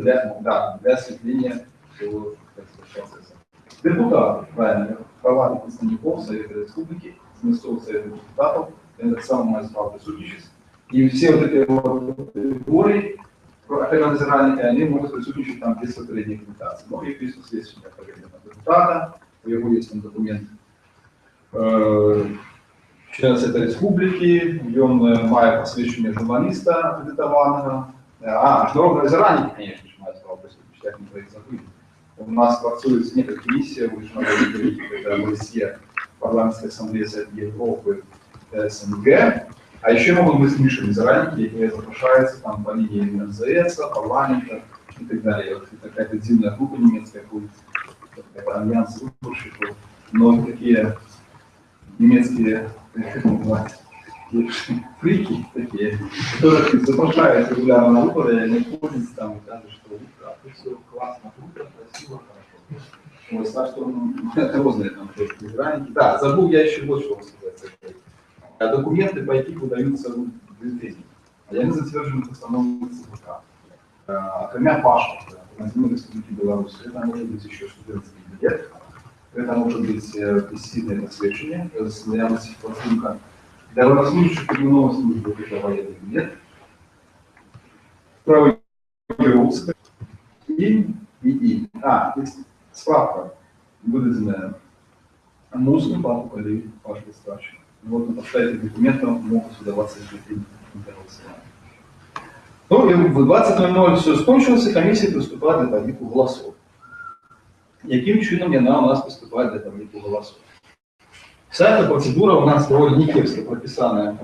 Speaker 3: Для осветления всего процесса. Депутаты, правильно, права представников Совета Республики, смысл Совета депутатов, это самое мое право присутствовать. И все вот эти категории, они могут присутствовать там без попередней документации. Но их пишут следствие депутата, у него есть там документ члена Совета Республики, он має посвящение журналиста аккредитованного. Международные заранее, конечно, має право присутствовать, як не про их забыли. У нас працует некая комиссия, вы же надо говорить, это ОБСЕ, Парламентская ассамблея Совета Европы, СНГ. А еще могут быть смешанные заранее, которые запрашиваются там по линии МЗС, парламента и так далее. Вот такая отдельная группа немецкая будет, какая-то альянс выборщиков, но такие немецкие, как называть, фрики такие, которые запрашивают регулярно на выборы, и они ходят там и кажут, что все классно, круто, красиво, хорошо. Вот, так что это разные там ранники. Да, забыл я еще вот что сказать. Документы по ИКИ выдаются в бюллетени, а они затвержены постановлением ЦВК. Кроме паспорта, Владимир Республики Беларусь, это может быть еще 14 лет, это может быть пассивное посвящение, с наявностью платунка. Для военнослужащих именного службы это военный билет, право героя и справка, выданная МУСом, папу или вашей старшей. Вот на подставе документов могут выдаваться бюллетени для голосования. Ну и в 20:00 все скончилось, и комиссия приступает для подбору голосов. Яким чином она у нас приступает для подбору голосов? Вся эта процедура у нас довольно некепско прописанная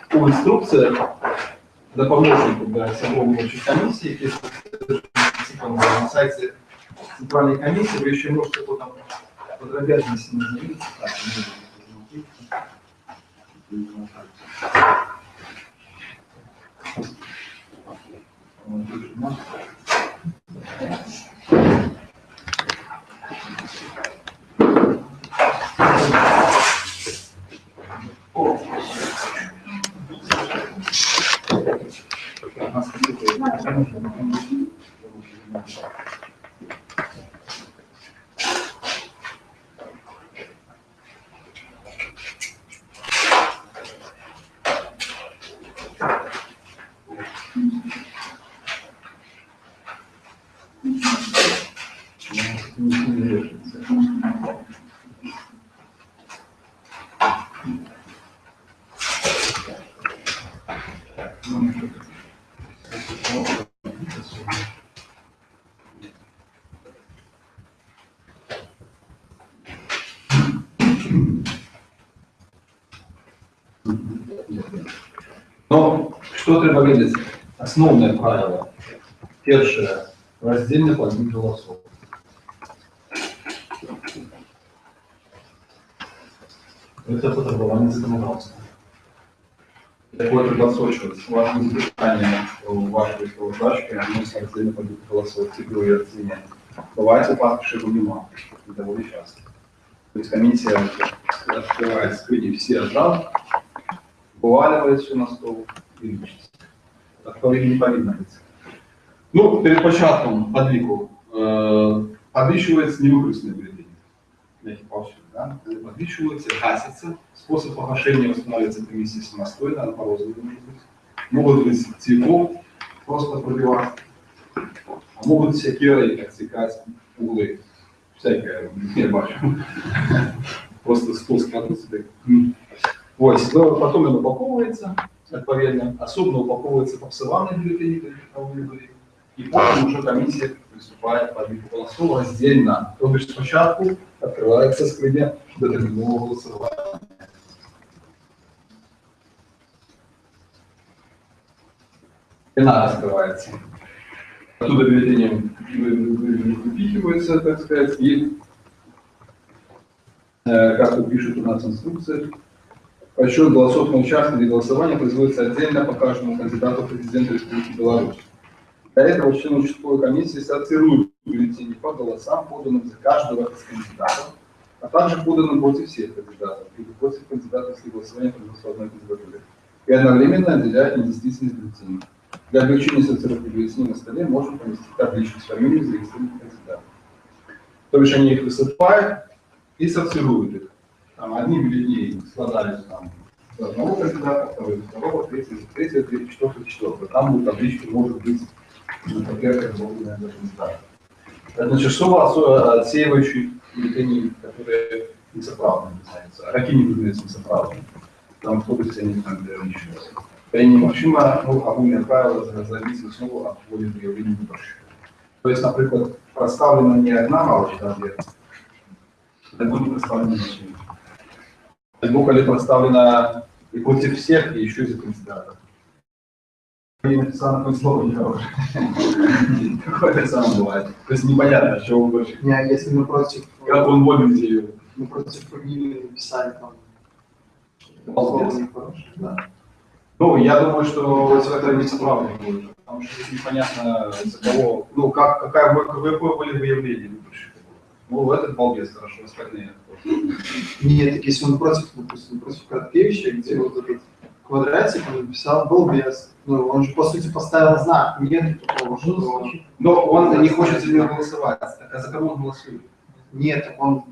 Speaker 3: по инструкциям для помощников для самого выборчей комиссии. Если на сайте центральной комиссии вы еще можете потом подробности не заметить. Но что треба видеть? Основное правило. Первое. Раздельный подбор голосов. Это потребование законодательства. Такое предотсрочивается. Важное запитание вашей задачки, относится раздельный подбор голосов, цикл рацения. Бывает упадки, что нема. Довольно часто. То есть комиссия открывает скрыни все отжал, вываливает все на стол и лечится. Такого не повинно быть. Ну, перед початком подліку підвищується невикористані бюллетені. Які повсюди, да? Підвищуються, гасяться. Способ погашения устанавливается комиссией самостоятельно, она по-разному может быть. Могут быть цветов, просто пробивать. А могут всякие, как цикать, углы. всякое, я бачу. Просто стол складывается. Ось, но потом он упаковывается, відповідно, особенно упаковывается попсованный бюллетень на выборе, и потом уже комиссия приступает по голосу раздельно. То бишь спочатку открывается скриня дотерминового голосования. Она раскрывается. Оттуда бюллетени выпихиваются, так сказать, и, как пишут у нас в инструкциях, подсчет голосов на участке голосования производится отдельно по каждому кандидату в президента Республики Беларусь. Для этого члены участковой комиссии сортируют бюллетени по голосам, поданным за каждого из кандидатов, а также поданным против всех кандидатов или против кандидатов, если голосование производится в одной кандидатуре, и одновременно отделяют недействительность бюллетеней. Для облегчения сортировки бюллетеней на столе можно поместить табличку с фамилией зарегистрированных кандидатов. То бишь они их высыпают и сортируют их. Там одни бюллетени складались там за одного кандидата, второго, третьего, четвертого. Там будет табличка, может быть, например, как должное кандидата. Это часово отсеивающие бюллетени, которые несоправданно называются. А какие не выглядят несоправданными? Там в области они там ограничиваются. Это немощимо, огульное правило зависит снова от воли выявления выборщика. То есть, например, проставлена не одна галочка объекта, а будет проставлена значение. Либо ли проставлена и против всех, и еще и за кандидатов. Я написал на слово нехорошее. Какое-то самое бывает. То есть непонятно, с чего выборщик.
Speaker 7: Не, если мы против...
Speaker 3: Как он вводит ее.
Speaker 7: Мы против фамилии написали там...
Speaker 3: Балбес.
Speaker 7: Нехорошее, да.
Speaker 3: Ну, я думаю, что это несоправданно будет. Потому что здесь непонятно, за кого... Ну, какое волевыявление выборщика. Ну, этот балбес, хорошо, остальные.
Speaker 7: Нет, так если он против, допустим, против Краткевича, где вот этот квадратик, он написал балбес. Ну, он же, по сути, поставил знак. Нет такого, что...
Speaker 3: Но он не хочет за него голосовать. А за кого он голосует?
Speaker 7: Нет, он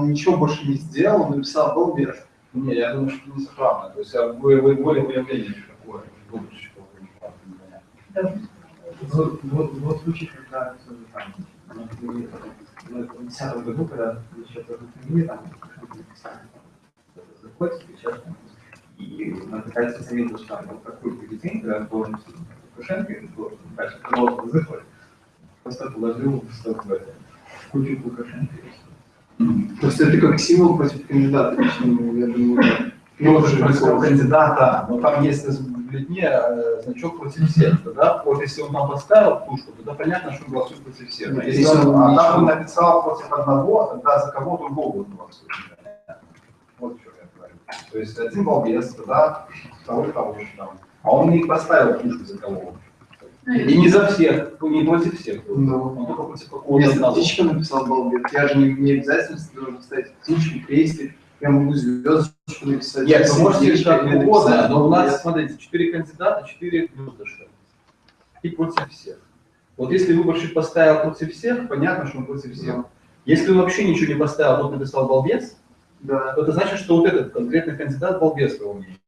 Speaker 7: ничего больше не сделал, он написал балбес.
Speaker 3: Не, я думаю, что это несоправданно. То есть волевыявление какое?
Speaker 6: Вот случай, когда в 2010 году, когда еще тоже фамилии, там, заходит, сейчас, и натыкается заметил, что там какой бюллетень, когда должен Лукашенко, и должен дальше продолжить заходит. Просто положил в кучу Лукашенко.
Speaker 7: Просто это как символ против кандидата, лично, я думаю.
Speaker 3: Ну, против кандидата, но там есть в бюллетне значок против всех, да? Вот если он там поставил пушку, тогда понятно, что он голосует против всех. А если он там написал против одного, тогда за кого другого он голосует. Вот что я говорю. То есть один балбес, да, второй того же там. А он не поставил пушку за кого. И не за всех, не против всех. Он только против какого-то одного.
Speaker 7: Птичка написал балбес. Я же не обязательно должен ставить птичку, крестик. Я могу звездочку написать.
Speaker 3: Нет, вы можете как угодно, но у нас, смотрите, 4 кандидата, 4 звездочка. И против всех. Вот если выборщик поставил против всех, понятно, что он против всех. Если он вообще ничего не поставил, вот написал балбес,
Speaker 7: да,
Speaker 3: то это значит, что вот этот конкретный кандидат балбес, по его мнению.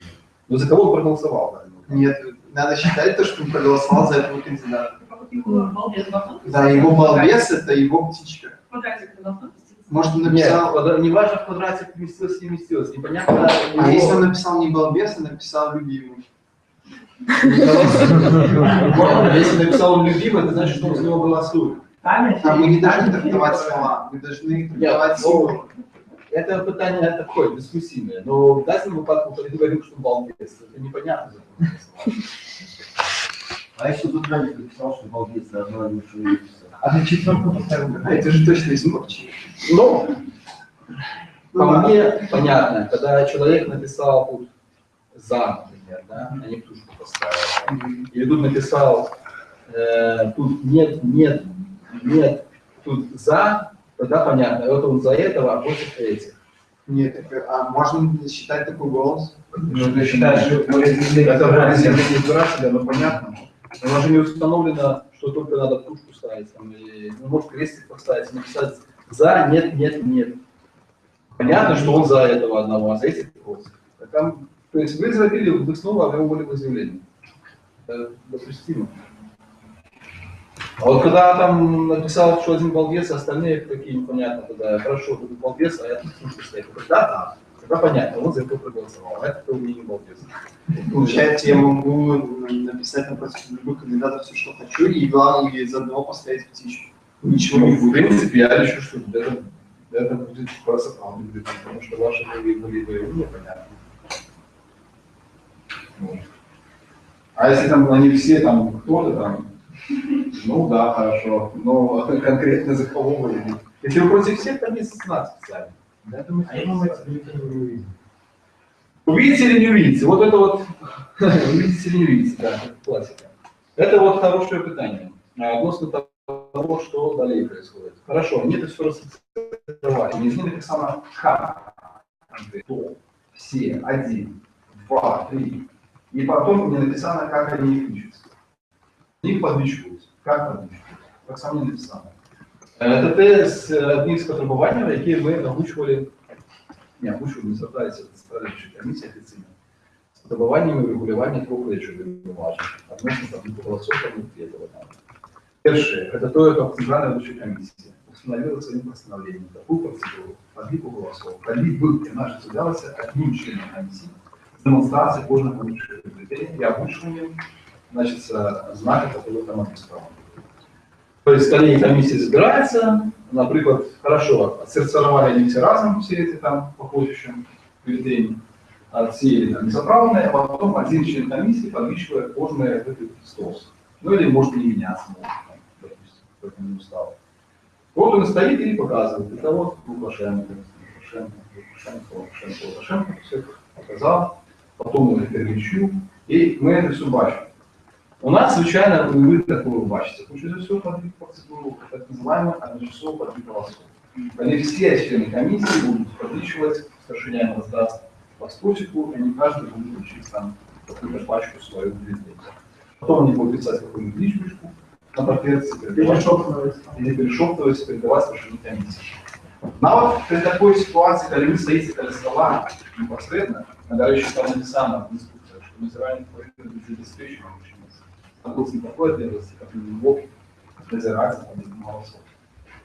Speaker 3: Но за кого он проголосовал?
Speaker 7: Нет, надо считать то, что он проголосовал за этого кандидата.
Speaker 10: Балбес должен быть?
Speaker 7: Да, его балбес — это его птичка.
Speaker 10: Квадратик должен быть?
Speaker 7: Может, он написал...
Speaker 3: Нет, не важно, в квадратик вместилось, не вместилось. Непонятно.
Speaker 7: А если он написал не балбес, а написал любимый?
Speaker 3: Если написал он любимый, это значит, что он за него голосует.
Speaker 7: А мы не должны трактовать слова, мы должны трактовать символы.
Speaker 3: Это питание такое, дискуссийное. Но в данном выпадку я говорю, что он балбес. Это непонятно.
Speaker 5: А если тут Радик написал, что балбес за одно лучшее.
Speaker 7: А на четвертом поставил, это же точно испорчено.
Speaker 3: Но, по мне, понятно, когда человек написал тут «за», например, да, а не птушку поставил. Или тут написал тут «нет», тут «за», тогда понятно, это он за этого, а против этих.
Speaker 7: Нет, а можно считать такой голос?
Speaker 3: Я считаю, что это волеизъявление избирателя, но понятно. У нас же не установлено, что только надо пушку ставить, там, и, может крестик поставить, написать «за», «нет», «нет», «нет». Понятно, что он за этого одного, а за этих против. То есть вы заявили, вы снова о его волевыявлении. Это допустимо. А вот когда там написал, что один балбес, а остальные такие непонятно, тогда хорошо, тут балбес, а я тут слушаю стоять. Да, тогда понятно, он за это проголосовал, а это не балбес.
Speaker 7: Получается, я могу написать напротив любых кандидатов все, что хочу, и главное, из одного поставить птичку.
Speaker 3: Ничего не будет. В принципе, я решил, что это будет просто правда, потому что ваши были непонятно. Вот. А если там они все там кто-то там, ну да, хорошо, но конкретно за кого вы? Если вы против всех, там есть знак специальный. Да,
Speaker 9: А я думаю, это бюллетень не увидел.
Speaker 3: Увидите или не увидите? Вот это вот, увидите или не увидите, да, это классика. Это вот хорошее питание. Относно того, что далее происходит. Хорошо, они это все рассоциировали. Внизу написано как. Кто, все, 1, 2, 3. И потом мне написано, как они их ищутся. Их подвищиваются. Как подвищиваются? Так сам не написано. Это те одні з потребувань, які ми озвучували, не звертаються до справді комісії офіційно. З потребуваннями регулювання двох речей важливо. Относно там голосов комитета. Первое, это то, как Центральная выборчая комиссия установила своим постановлением такую процедуру подбику голосов. Подбик был, она же осуществлялась одним членом комиссии с демонстрацией кожного выборчего бюллетеня и обучением, значит, знака, который там отписал. То есть, коллеги комиссии избирается, например, хорошо, отсортировали они все разом, все эти там походящие бюллетени, отсеяли там несоправные, а потом один член комиссии подвищивает кожный этот столс. Ну или может не меняться, может, допустим, не устал. Вот он стоит и показывает. Это вот Лукашенко, все это показал, потом он перемещу, и мы это все бачим. У нас, звичайно, вы такое бачите. Хочу все подбить процедуру, так называемую одночасовую подбить голосов. Когда все члены комиссии будут подвищивать, старшиня раздаст по стосику, и они каждый будет учить сам какую-то пачку свою бюллетень. Потом они будут писать какую-нибудь личку на портрет, или перешептывать, передавать старшине комиссии. Но вот при такой ситуации, когда вы стоите около стола непосредственно, когда еще там написано в инструкциях, что мы заранее обеспечиваем, находится не такое ответственности, как глубокий, назирается по голосов.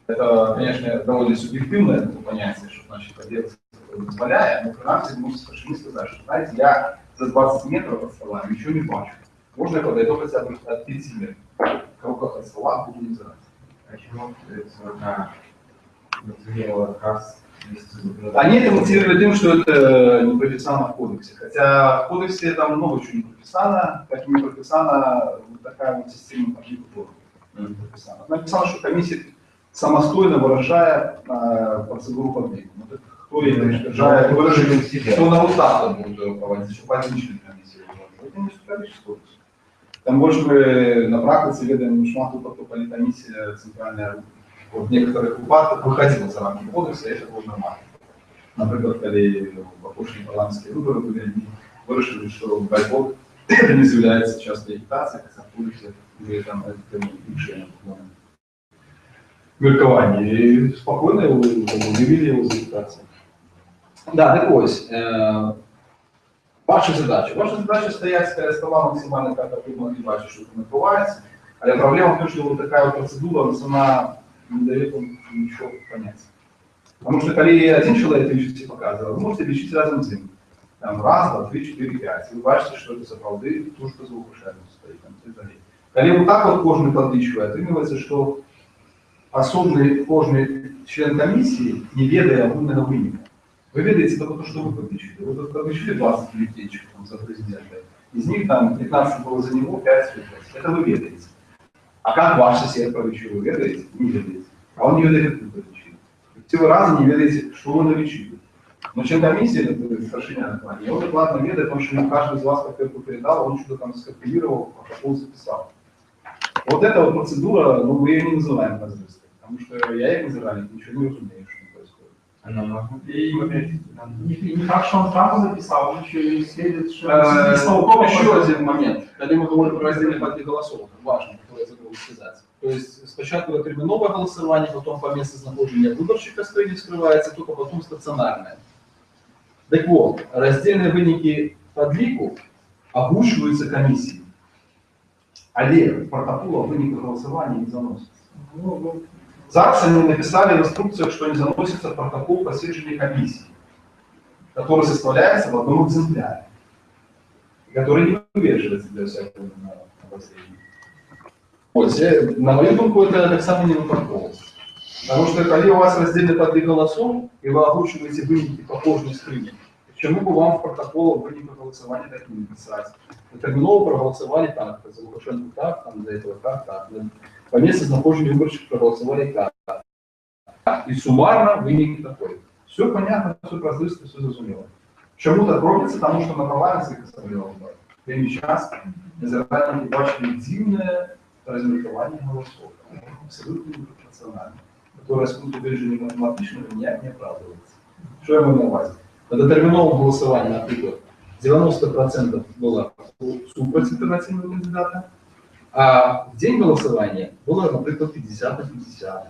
Speaker 3: Это, конечно, довольно субъективное понятие, что значит ответственность позволяет, но при нас мы можем сказать, что, знаете, я за 20 метров от стола ничего не бачу. Можно я подойду хотя бы от 5 метров, в руках от стола буду не знать.
Speaker 2: Почему это мотивировало отказ?
Speaker 3: Они это мотивируют тем, что это не прописано в кодексе. Хотя в кодексе там много чего не прописано, как и не прописана вот такая вот система подбора. Написано, что комиссия самостоятельно выражает процедуру подбора. Вот кто ее выражает, кто на вот так будет проводить, чтобы один член комиссии выражает. Это не суперечит кодексу. Там больше мы на практике видим шмату политкомиссия центральная. Вот в некоторых выпадках выходило за рамки кодекса, и это было нормально. Например, когда прошлые парламентские выборы были, они вырашили, что бойкот не является частной агитацией, как в кодексе, или там это решение меркования. И спокойно его удивили его за агитацию. Да, так вот, ваша задача стоять скорее стола максимально, как вы могли бачить, что это накрывается. А проблема в том, что вот такая вот процедура, она не дает вам ничего понять. Потому что, когда один человек лечит и показывает, вы можете лечить разом с ним. Там раз, два, три, четыре, пять. Вы бачите, что это за правды, то, что за ухудшением стоит. Когда вот так вот кожный подличивает, оказывается, что особый кожный член комиссии не ведает огульного выника. Вы ведаете только то, что вы подличили. Вы тут подличили 20 бюллетенчиков за президента. Из них там 15 было за него, 5 светлых. Это вы ведаете. А как ваш сосед полечил, вы ведаете? Не ведаете. А он не ведает, как вы полечили. Все вы разом не ведаете, что вы налечили. Но член комиссии, это старшиня на плане, он докладно ведает, потому что ему каждый из вас папирку передал, он что-то там скопировал, протокол записал. Вот эта вот процедура, ну, мы ее не называем разрывской, потому что я их называю, ничего не разумею, что не происходит.
Speaker 2: Она можно.
Speaker 6: И не факт, что он сразу записал, он еще и следит, что...
Speaker 3: Еще один момент, когда мы говорим про раздельный подбор голосов, важно, что я забыл сказать. То есть спочатку терминовое голосование, потом по месту знаходження выборщика стоит, скрывается, только потом стационарное. Так вот, раздельные выники подлику озвучиваются комиссией. Але протокол о выниках голосования не заносится. Зараз они написали в инструкциях, что не заносится протокол посещения комиссии, который составляется в одном экземпляре, который не вывешивается для всякого обозрения. На мою думку, это так само не протокол. Потому что, когда у вас раздельный подвиг голосов, и вы озвучиваете выники похожие скрыни, почему бы вам в протокол выников голосования так не написать? В терминово проголосовали так, за Лукашенко так, там, за этого так. По месту знакомых выборщиков проголосовали так. И суммарно выники такой. Все понятно, все прозрачно, все зазумело. Чому так робиться? Потому что на парламентских ассамблеях прямо сейчас заранее не бачили дивное размеркование голосов, абсолютно непропорционально, которое с пункта зрения математичного никак не оправдывается. Что я могу на увазі? На детерміновому голосуванні, наприклад, 90% было супротив альтернативного кандидата, а в день голосования было, например, 50 на 50.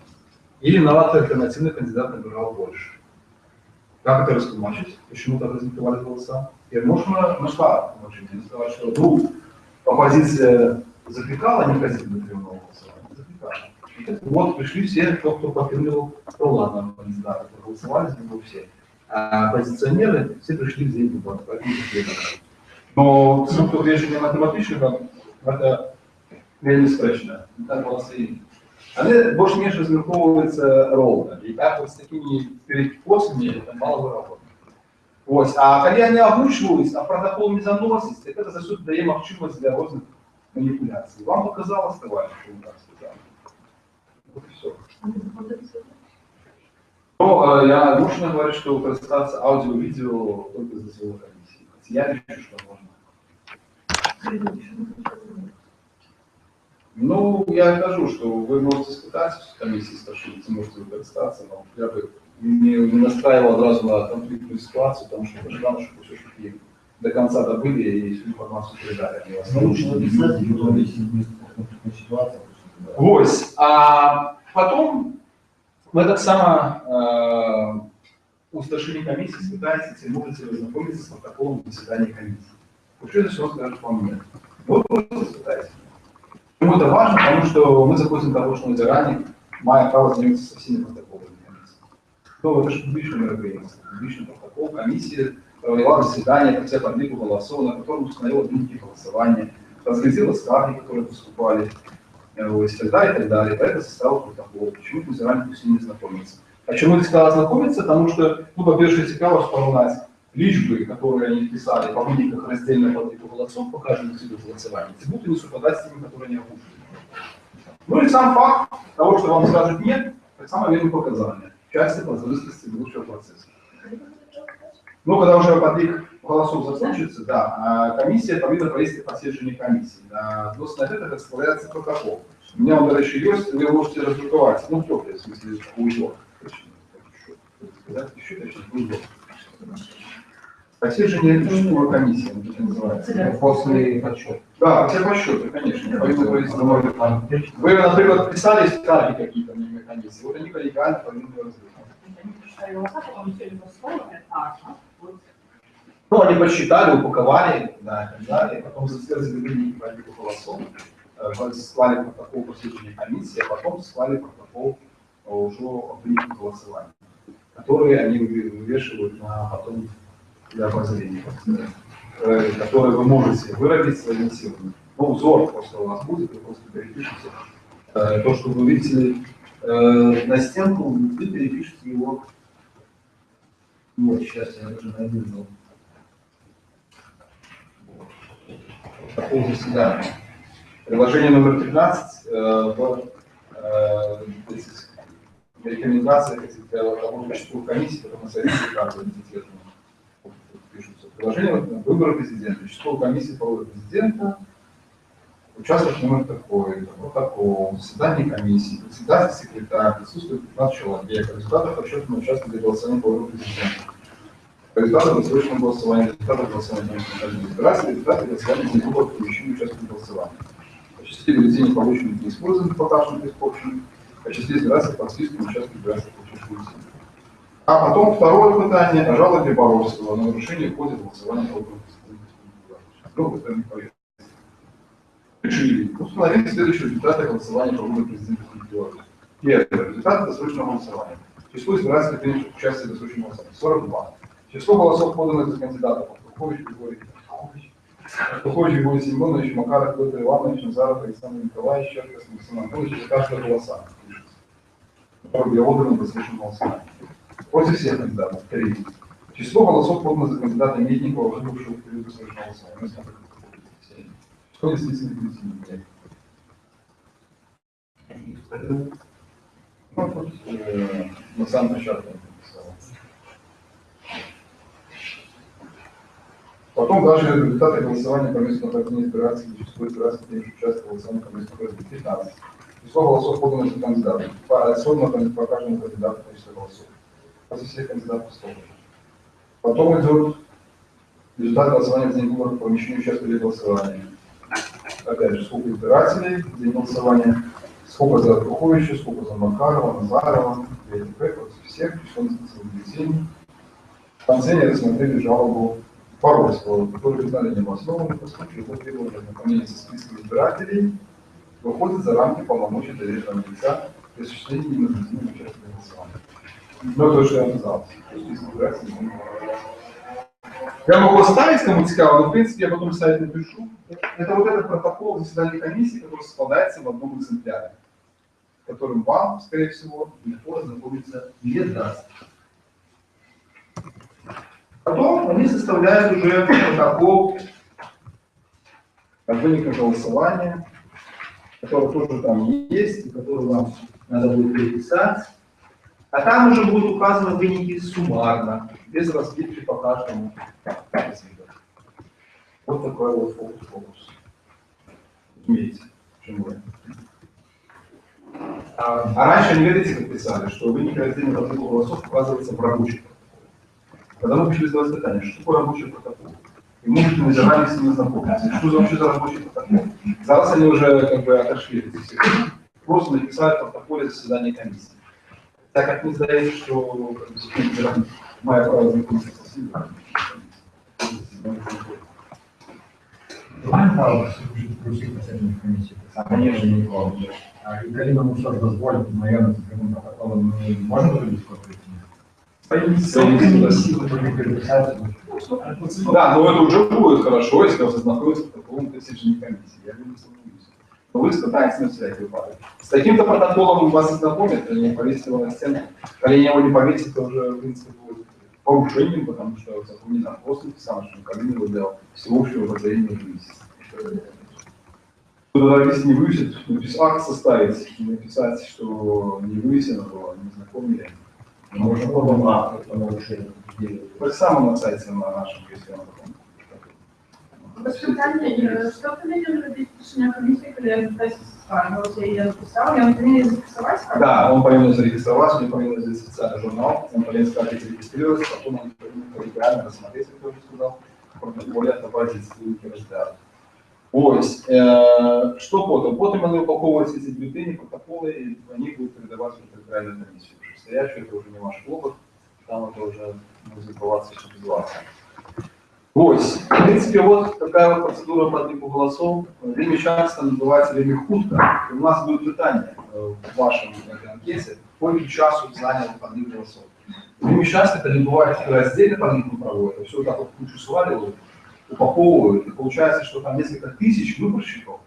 Speaker 3: Или на альтернативный кандидат набирал больше. Как это растумачить? Почему так размерковали голоса? И можно нашла сказать, что вдруг оппозиция запекала неказительно прямого голосования. Запекала. Вот пришли все, кто подтвердил провладного кандидата, проголосовали за него все. А оппозиционеры все пришли в день выборов. Но с пункту зрения математичного это вельми спречно. Так голосование. Они больше меньше размерковываются ровно. И так вот с такими перекосами это мало выработано. Вот. А когда они озвучиваются, а протокол не заносится, так это за счет дает мовчимость для разных манипуляций. Вам показалось, товарищ, что вы так сказали. Вот и все. Но я вынужден говорить, что презентация аудио-видео только за своего комиссии. Я решил, что можно. Ну, я скажу, что вы можете испытать в комиссии старшины, можете представиться, но я бы не настраивал одразу на конфликтную ситуацию, потому что граждан, чтобы все шутки до конца добыли и всю информацию передали. Вот. А потом в этот самый у старшины комиссии испытаете, можете ознакомиться с протоколом заседания комиссии. Вообще это все скажет по мне. Вот вы испытаете. Почему это важно? Потому что мы заходим того, что мы заранее маем право знакомиться со всеми протоколами комиссии. То это же публичное мероприятие, публичный протокол. Комиссия провела заседание, все подвигу голосов, на котором установила выники голосования, разглядела скарги, которые поступали, и так далее, и так далее. Поэтому составил протокол. Почему мы заранее с ними знакомиться? Почему я сказал знакомиться? Потому что, ну, по-первых, цікаво вспоминать личбы, которые они писали по выниках раздельного подвига голосов по каждому виду голосования, эти будут не совпадать с теми, которые не озвучили. Ну и сам факт того, что вам скажут нет, так само верно показания. Часть прозрачности лучшего процесса. Ну, когда уже подвиг голосов закончится, да, комиссия повинна провести посещение комиссии. Относно этого составляется протокол. У меня он еще есть, вы можете раздрукувати. Ну, кто, в смысле, уйдет. Еще точно уйдет. Посещение участковой комиссии, это называется. После подсчета. Да, после подсчета, конечно. Вы, например, писали скарги какие-то на комиссии, вот они коллегиально повинны ну, они посчитали, упаковали, да, и так далее, потом затвердили выники по виду голосов, склали протокол посещения комиссии, а потом склали протокол уже о вынике голосования, которые они вывешивают на потом для обозрения, которые вы можете выразить своими силами. Ну, узор просто у вас будет, вы просто перепишете. То, что вы видите на стенку, вы перепишете его. Вот, сейчас я даже найду. Такого заседания. Приложение номер 15 в рекомендациях участковой комиссии, потом на совете каждого комитета пишутся. Приложение выбора президента, участковой комиссии по выбору президента, участок номер такой, протокол, заседание комиссии, председатель, секретарь, присутствует 15 человек, результаты подсчетного участка для голосования по выбору президента. Результаты досрочного голосования, результаты голосования избирателей, результаты голосования за выбор помещения участка голосования. По числе бюллетеней, полученных не использованных по каждому из общем, по числе избирателей по списку участков избирателей получивших бюллетени. А потом второе питание о жалобе Боровского на нарушение в ходе голосования по выбору президента. Ну, это не поверхность. Решили установить следующие результаты голосования по выбору президента Беларуси. Первый результат досрочного голосования. Число избирателей, принявших участие в досрочном голосовании 42. Число голосов, поданных за кандидатов Пастухович Григорий Семенович, Макаров Петр Иванович, Назаров Александр Николаевич, Черкас Максим Анатольевич, за каждого голоса, которые были отданы в досрочном голосовании. Против всех кандидатов 3. Число голосов, поданных за кандидата Медникова, выбывшего в период досрочного голосования. Что действительно бюллетеней? Ну, тут на самом початке написал. Потом даже результаты голосования по месту нахождения избирателей, число избирателей, которые участвовали в голосовании по месту нахождения 15. Число голосов, поданных за кандидатов. Особенно по каждому кандидату количество голосов. После всех кандидатов 100. Потом идет результат голосования в день выборов, по помещению участвовали в голосовании. Опять же, сколько избирателей в день голосования, сколько за Пуховича, сколько за Макарова, Назарова, против всех, число бюллетеней. В конце они рассмотрели жалобу Поройского, который признали необоснованным, по случаю его требования ознакомления со списком избирателей выходит за рамки полномочий доверенного лица при осуществлении ненадлежащего участия в голосовании. Но то, что я сказал, список избирателей не может. Я могу оставить, кому цікаво, но в принципе я потом сайт напишу. Это вот этот протокол заседания комиссии, который складывается в одном экземпляре, которым вам, скорее всего, легко ознакомиться не даст. Потом они составляют уже протокол выника голосования, который тоже там есть, и который вам надо будет переписать. А там уже будут указаны выники суммарно, без разбивки по каждому. Вот такой вот фокус. Имеете. А раньше они, видите, как писали, что выники раздельных ответов голосов указываются в рабочий протокол. Когда мы учили задавать питание, что такое рабочий протокол? И мы уже называли с ним знакомиться. Что за вообще за рабочий протокол? Зараз они уже как бы отошли от этих всех. Просто написали в протоколе заседания комиссии. Так как мне сдается, что моя право знакомиться со всеми.
Speaker 9: Маємо право служити посередніх комісій? Конечно, ніколи. І коли нам все ж дозволять, знайомі з таким протоколом, ми можемо робити скопити?
Speaker 3: Да, но это уже будет хорошо, если вы знакомитесь с протоколом посещения комиссии. Я не сомневаюсь. Но вы испытаете на всякий выпадок. С таким-то протоколом вас знакомят, они повесят его на стену. Если они его не повесят, то уже, в принципе, будет порушением, потому что закон не нам просто написал, что Калинин выдал всеобщего подозрения вывесить. Туда если не вывесит, акт составить, написать, что не вывесено было, не знакомили.
Speaker 9: Можно потом акт по нарушению делать.
Speaker 3: Так само на сайте на нашем, если он потом.
Speaker 10: Питання, що повинен робити рішення комісії, коли я звертаюся з файлом? Ось я її записала, я повинен зафіксувати?
Speaker 3: Да, он повинен зарегистрироваться, он повинен сделать специальный журнал, он повинен сказать, зарегистрироваться, потом он повинен коллегиально рассмотреть, как я уже сказал, в протоколе отобразить ссылки разделы. Ось, что потом? Потом они упаковываются эти бюллетени, протоколы, и они будут передаваться в территориальную комиссию. Стоящую, это уже не ваш клуб, там это уже может забываться, что называется. Ось, в принципе, вот такая вот процедура по отбору голосов. Время часто называется время худко. И у нас будет питание в вашем анкете, сколько часу занял отбор голосов. Время часто это не бывает раздельно по рынку проводят, а все так вот кучу сваливают, упаковывают, и получается, что там несколько тысяч выборщиков.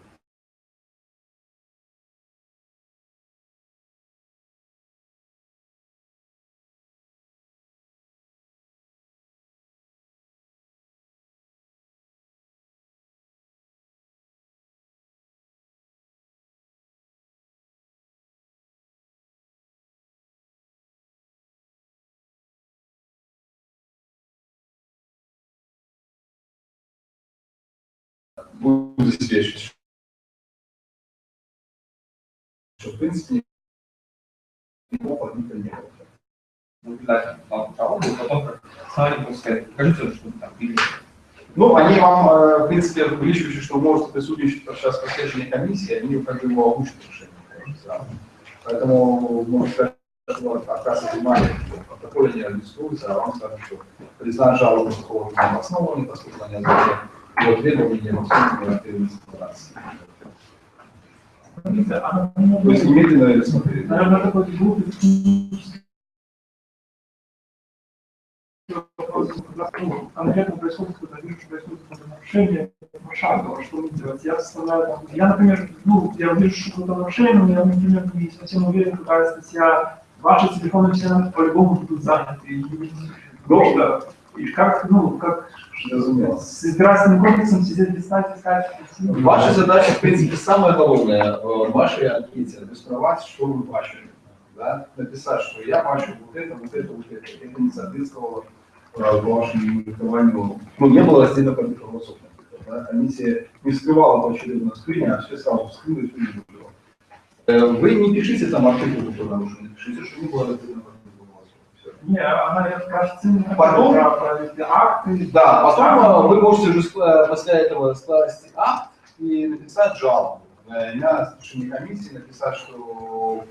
Speaker 3: Будет обеспечить, что в принципе никакого подвига не было.
Speaker 6: Наблюдатель вам жалобу, потом как ставили пускай. Покажите, что там или.
Speaker 3: Ну, они вам, в принципе, увеличивают, что вы можете присутствовать сейчас в поддержании комиссии, они как бы его обучат решение. Поэтому, можно сказать, что отказ внимания, протоколе не региструется, а вам скажут, что признать жалобу такого необоснованной, поскольку они озвучили его требования необоснованной информации.
Speaker 11: комиссия, она
Speaker 3: То есть немедленно рассмотреть.
Speaker 11: наверное, такой группе технических вопросов, когда конкретно происходит какое-то, вижу, что происходит какое-то нарушение пошагово, что мне делать. Я составляю, там, я, например, я вижу, что какое-то нарушение, но я, например, не совсем уверен, какая статья, ваши телефоны все по-любому будут заняты. И, да, и как, с избирательным кодексом сидеть, искать.
Speaker 3: Ваша задача, в принципе, самая головная в вашей анкете – обосновать, что вы бачили. Да? Написать, что я бачу вот это. Это не соответствовало по вашему рекомендованию. Не было раздельно по голосов. Да? Комиссия не вскрывала поочередно скрыня, а все сразу вскрыли и не. Вы не пишите там артикул, потому что не пишите, что не было раздельно по голосов.
Speaker 11: Не, она кажется,
Speaker 3: потом,
Speaker 11: акты.
Speaker 3: Да, потом вы можете уже после этого скласти акт и написать жалобу. На старшине комиссии написать, что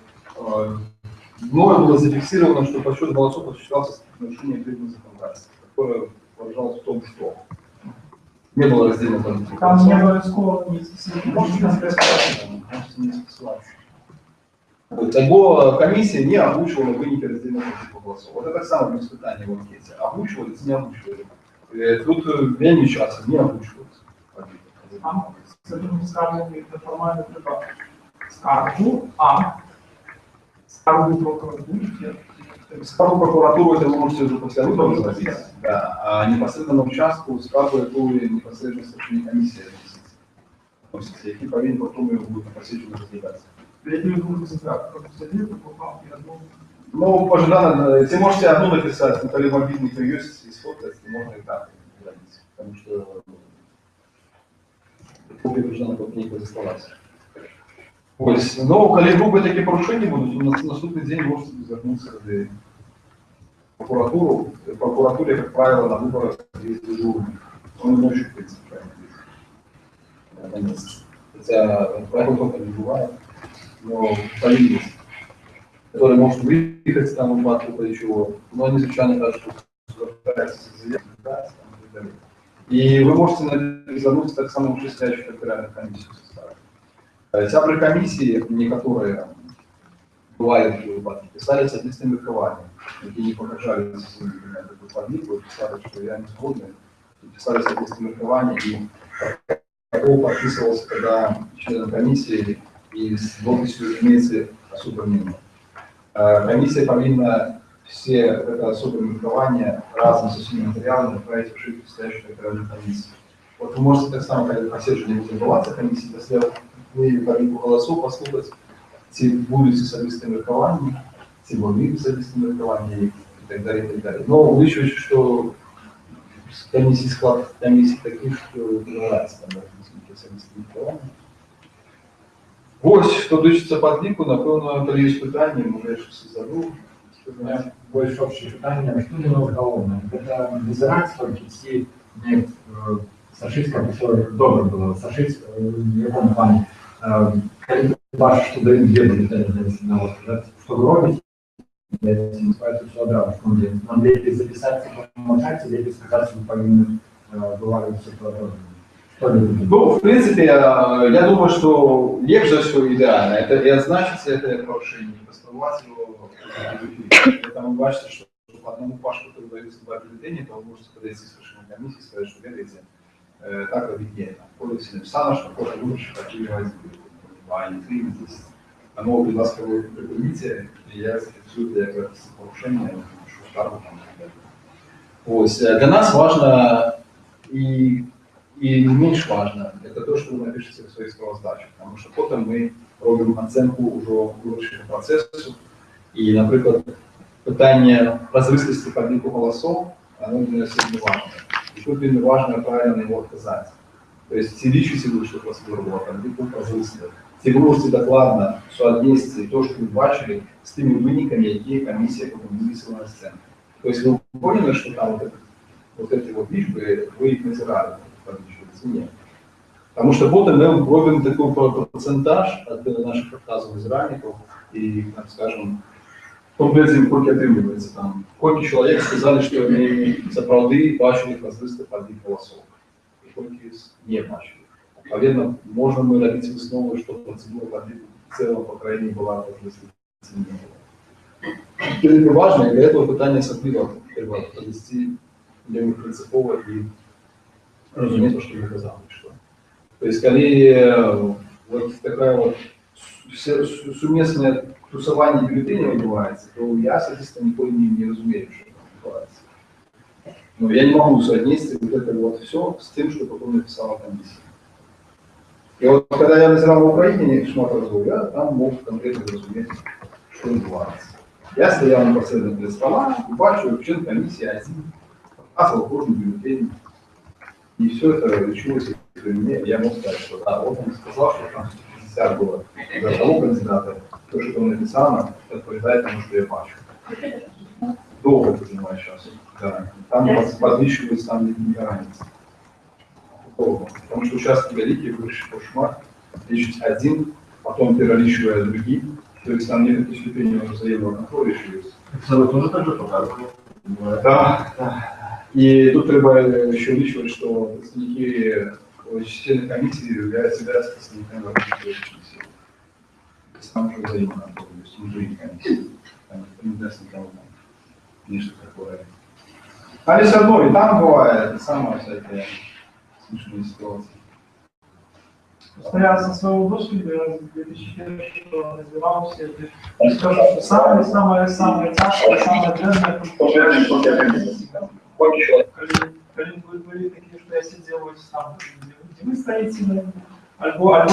Speaker 3: мною было зафиксировано, что подсчет голосов осуществлялся с нарушением требований законодательства, которое выражалось в том, что не было раздельно по голосов.
Speaker 11: Там не было рисков,
Speaker 3: Можете не списываться. Того комиссия не озвучивала выники раздельного по голосов. Вот это так само испытание в анкете. Озвучивались, не озвучивали. Тут время часа не озвучивалось.
Speaker 11: С одним скаргом формально треба скаргу, а скаргу прокуратуру.
Speaker 3: Скаргу прокуратуру это вы можете уже после выборов сделать, да, а непосредственно участку скаргу это непосредственно старшине комиссии относится, які повинні потім будуть непосредственно розглядатися. Ну, пожалуйста, если можете одну написать, но коли мобильный то есть, и сфоткать, можно и так говорить, потому что копия должна на копійку заставаться. Ось, ну, коли групи такі порушення будуть, то на наступний день можете звернутися в прокуратуру. В прокуратуре, как правило, на выборах есть дежурный. Он ночью, в принципе, на месте. Хотя правил только не бывает. Но полиция, который может выехать там в матку по чего, но они звучат так, что стараются заявить, и вы можете вернуться так само в шестящую федеральную комиссию составить. Сябры комиссии, некоторые бывают выпадки, писали соответственным меркованием, где не покажали своим подвигу, писали, что я не сгоден, писали соответственное меркование, и протокол подписывался, когда членом комиссии и с должностью, разумеется, особое мнение. Комиссия повинна все это особое меркование разом со всеми материалами отправить в предстоящую федеральную комиссию. Вот вы можете так само, когда посещение будет забываться комиссии, если вы по рынку голосов послушать, те будут соответственные меркования, те будут соответственные меркования и так далее, и так далее. Но увеличивается, что комиссии склад комиссии таких, что нравится, там, соответственные меркования. Ось, хто дивиться підліку, напевно, коли є питання, може, щось забув.
Speaker 9: У меня больше общее питание, что не уголовное. Это вызывать только идти, мне Сашиц, как все добро было, Сашиц в каком плане, когда ваш, что дают две будет, что вы робите, я этим называется все одразу, что он делает. Нам лепит записаться, помогать, лепит сказать, что вы повинны вываливать все подробно.
Speaker 3: Ну, в принципе, я думаю, что легче все идеально. Это и отзначится это нарушение, поставлять его. Поэтому бачите, что по одному паспорту выдается два бюллетеня, то вы можете подойти к старшине комиссии и сказать, что видите, так робить не. В кодексі написано, що кожен виборчий отримує а не 3 місяці. Тому, будь ласка, ви припиніть, і я зафіксую як порушення, що скаргу там. Ось, для нас важно и не меньше важно, это то, что вы напишете в своих справоздачах, потому что потом мы робим оценку уже виборчого процессу, и, например, питание прозрыстости подбору голосов, оно для нас очень важно. И тут именно важно правильно его отказать. То есть все личности, что у вас было подбору прозрыстости, все вы можете докладно соответствие то, что вы бачили, с теми выниками, какие комиссия вынесла на сцену. То есть вы поняли, что там вот эти вот лишбы, вы их назирали. Нет. Потому что потом мы робим такой процентаж от наших отказов избранников и, так скажем, комплексе сколько отримывается там. Сколько человек сказали, что они сапраўды бачили прозрысты подбір голосов. И сколько не бачили. Наверное, можна ми робити виснову, що процедура в цілому по країні була дуже важна, і для этого питання особливо треба провести для принципово і розуміти, що ми казали. То есть, коли вот такая вот сумесное тусование бюллетеней відбувається, то я, соответственно, ніколи не розумію, що відбувається. Но я не могу соотнести вот это вот все с тем, что потом написала комиссия. И вот когда я назирал в Украине шмат разов, я там мог конкретно разуметь, что відбувається. Я стоял непосредственно перед столом и бачу, член комиссии один показывал кожный бюллетень. И все это решилось при мне. Я мог сказать, что да, вот он сказал, что там 150 было за того кандидата. То, что он написал, отповедает тому, что я бачу. Долго это занимает сейчас. Да. Там подвищивается, там не разница. Долго. Потому что участки великие, высший кошмар, лечить один, потом переличивая другие. То есть там некоторые ступени уже взаимного контроля еще есть.
Speaker 5: Это тоже так же показывает.
Speaker 3: Да, да. И тут треба еще увеличивать, что представники члены комиссии являются представниками комиссии. То есть там уже взаимно контроля, то есть внутри комиссии. Там не даст никому нечто такое. А все равно и там бывает самая всякая смешная ситуация.
Speaker 11: Я со своего досвіду, з 2001 називався, і скажу, що самое тяжкое, самое длинное, коли были такие, что я сидел вот там, где вы стоите, альбо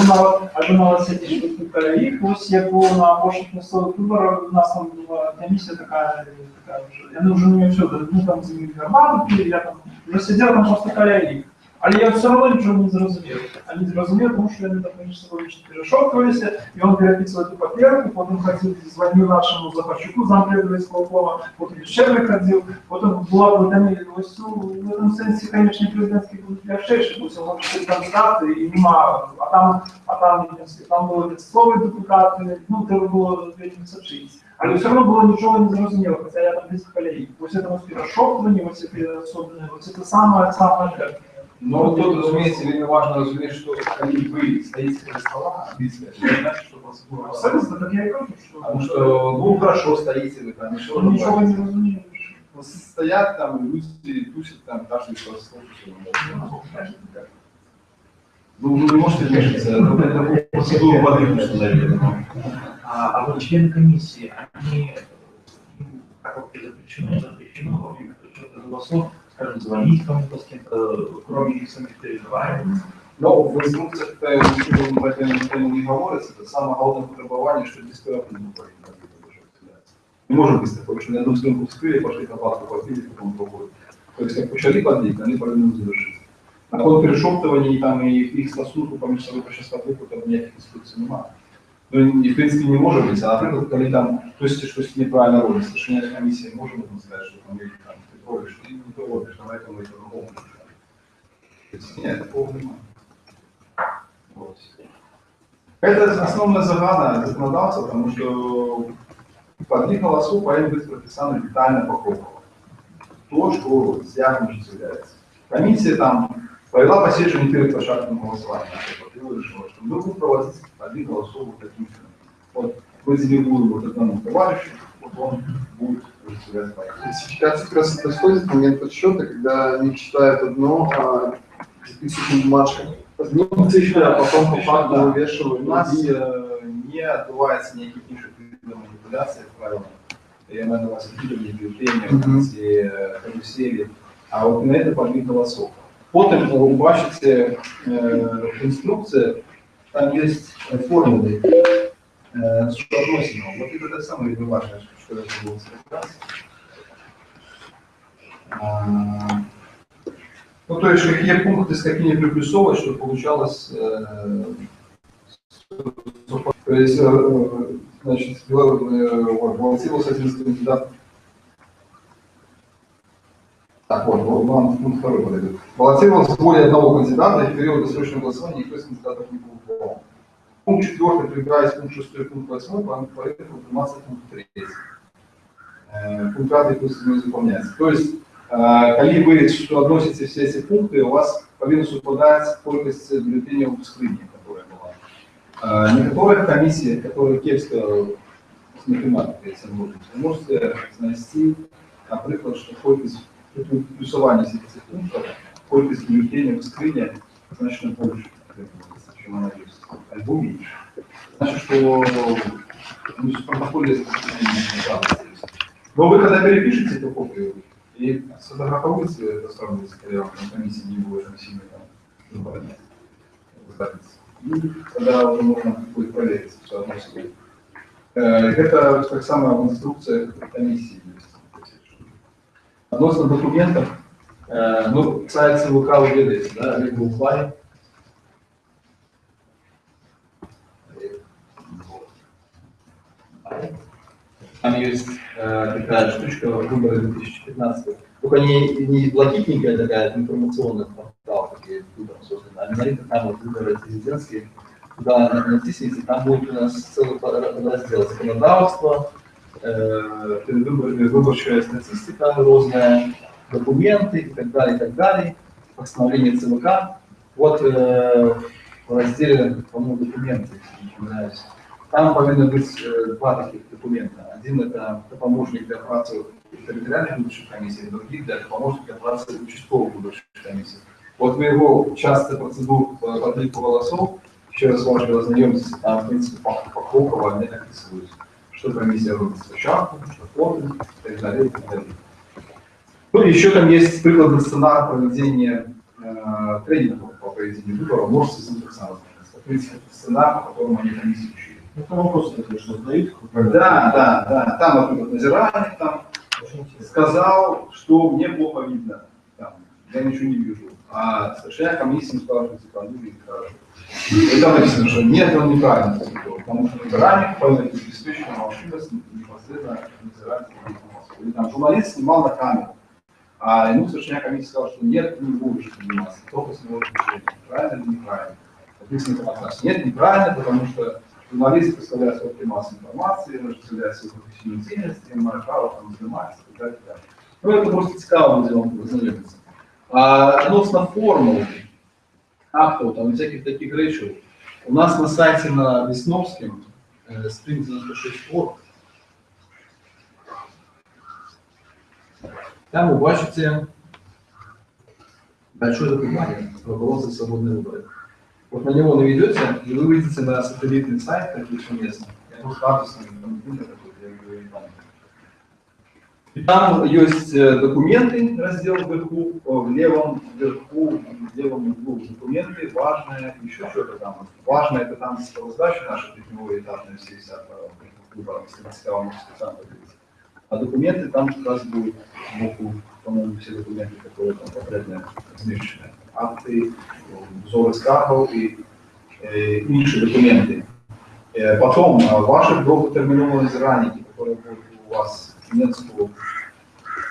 Speaker 11: навіть сидиш викликали їх, ось як було на перших місцевих виборах, у нас там була комісія така вже, я вже не все, ну там змінили гармату, я там вже сидів там просто каля їх. Але я все равно ничего не зрозумел. Они зрозумели, потому что они там между собой очень перешептывались, и он переписывал эту паперку, потом ходил, звонил нашему Захарчуку, зампреду исполкома, потом еще ходил, потом была Британия, в этом сенсе, конечно, президентский был легчайший, пусть он может быть кандидат, и нема, там было текстовые депутаты, ну, это было 256. Але все равно было ничего не зрозумело, хотя я там близко коллеги. Вот это вот перешептывание, вот это особенное, вот это самое жертвое.
Speaker 3: Но тут, разумеется, вельми важно разуметь, что когда вы стоите перед столом, близко, это не значит, что процедура...
Speaker 11: Абсолютно, так я и говорю, что...
Speaker 3: Потому что, ну, хорошо стоите вы там, ничего не
Speaker 11: разумеете.
Speaker 3: Стоят там, люди тусят там, каждый свой стол. Ну, вы не можете вмешиваться, это процедуру подвигу установили.
Speaker 4: А вот члены комиссии, они, как запрещено, голосов, скажем, звонить кому-то с кем-то, кроме их самих переживаний.
Speaker 3: Но в инструкциях ничего по этому не говорится, это самое главное потребование, что беспилотный не будет. Не может быть такое, что на одну струнку вскрыли, пошли копатку попили, потом другой. То есть как почали подвиг, они по-любому завершить. На ход перешептываний там, и их стосунку поміж собой по частоту, там никаких инструкций нема. Ну, и в принципе не может быть, а например, когда там, то есть что-то неправильно робить, совершенно комиссия, можем сказать, что там есть там, ты робишь, ты не то робишь, а поэтому это другому. То есть нет, такого нема. Вот. Это основная загада законодавца, потому что по одних голосов повинен быть прописано детально по кругу. То, что с диагнозом является. Комиссия там провела посещение перед пошаговым голосованием. И решила, что мы будем проводить один голосов вот таким же. Вот выделили вот одному товарищу, вот он будет представлять партию.
Speaker 7: Сейчас как раз происходит момент подсчета, когда они читают одно, а записывают бумажками. Одну цифру, а потом по факту вывешивают.
Speaker 3: У нас не отбывается никаких інших видов манипуляций, как правило. Я имею на вас видели бюллетени, эти карусели, а вот на это подвиг голосов. Потом вы бачите в инструкции, там есть формулы, что относимо. Вот это самое важное, что я забыл сказать. Ну, то есть, какие пункты с какими приплюсовывать, чтобы получалось, то есть, значит, балансировался один из кандидатов. Так вот, вам пункт второй подойдет. Балансировалось более одного кандидата, и в период досрочного голосования никто из кандидатов не был попал. Пункт 4, прибираясь пункт 6, пункт 8, поэтому информация пункт 3. Пункт 5 пусть не заполняется. То есть, когда вы относите все эти пункты, у вас повинна совпадать колькость бюллетеней в скрыне, которая была. Некоторые комиссии, которые кепська с математикой созвучны, вы можете знайти, например, что колькость плюсования всех этих пунктов, колькость бюллетеней в скрыне значительно больше, чем она есть, альбо меньше. Значит, что в протоколе есть. Но вы когда перепишете эту копию и сфотографируете это сравниваете, когда вам комиссия не будет очень сильно забавлять. И тогда уже можно будет проверить, что одно себе. Это так само в инструкциях комиссии есть. Относно документов, ну, сайт ЦВК вы видите, да, либо офлайн. Там есть такая штучка выборы 2015. Только не блокитненькая такая информационная портал, такие выборы созданы, а именно там вот выборы президентские. Туда натисните, там будет у нас целый раздел законодавства, выборчая статистика разная, документы и так далее, постановление ЦВК. Вот в разделе, по-моему, документы, если не ошибаюсь. Там повинно быть два таких документа. Один это помощник для працы территориальных выборчих комиссий, другой для помощника для працы участковых выборчих комиссий. Вот мы его часто процедуру по отклику голосов, еще раз важно ознакомиться, там, в принципе, покроково не описывают, что комиссия робит спочатку, что формы, и так далее, и так далее. Ну, еще там есть прикладный сценарий проведения тренингов по проведению выборов, можете с интерсом. В принципе, сценарий, по которому они комиссию учили.
Speaker 5: Ну, там вопросы такие, что задают.
Speaker 3: Да. Там, например, назиральник там сказал, что мне плохо видно. Там, я ничего не вижу. А совершенно комиссия не спрашивает, типа, ну, видно хорошо. И там написано, что нет, он неправильно сделал, потому что назиральник полностью обеспечена ошибка непосредственно назиральник. Или там журналист снимал на камеру, а ему совершенно комиссия сказала, что нет, не будешь сниматься, только сможешь решить, правильно или неправильно. Написано информация. Нет, неправильно, потому что журналист представляет свой масс информации, представляет свою профессиональную ценность, имеет право там заниматься и так далее. Ну, это просто цікаво буде вам знайомитися. А относно формул, актов, там, всяких таких речей, у нас на сайте на Весновском, стрим 96.org, там вы бачите большое документ про борьбу за свободные выборы. Вот на него наведете, и вы выйдете на сателлитный сайт, как еще местный. Я просто адресом там не такой, и там есть документы, раздел вверху, в левом углу документы, важное, еще что-то там. Важное это там сопровождача наша пятневая этапная все вся выборов, если цікаво, можете сам поделиться. А документы там как раз будут сбоку, по-моему, все документы, которые там конкретно размещены. Акты, взоры скаргов и іншие документы. Потом ваши долготерминовые зараники, которые будут у вас в Минску,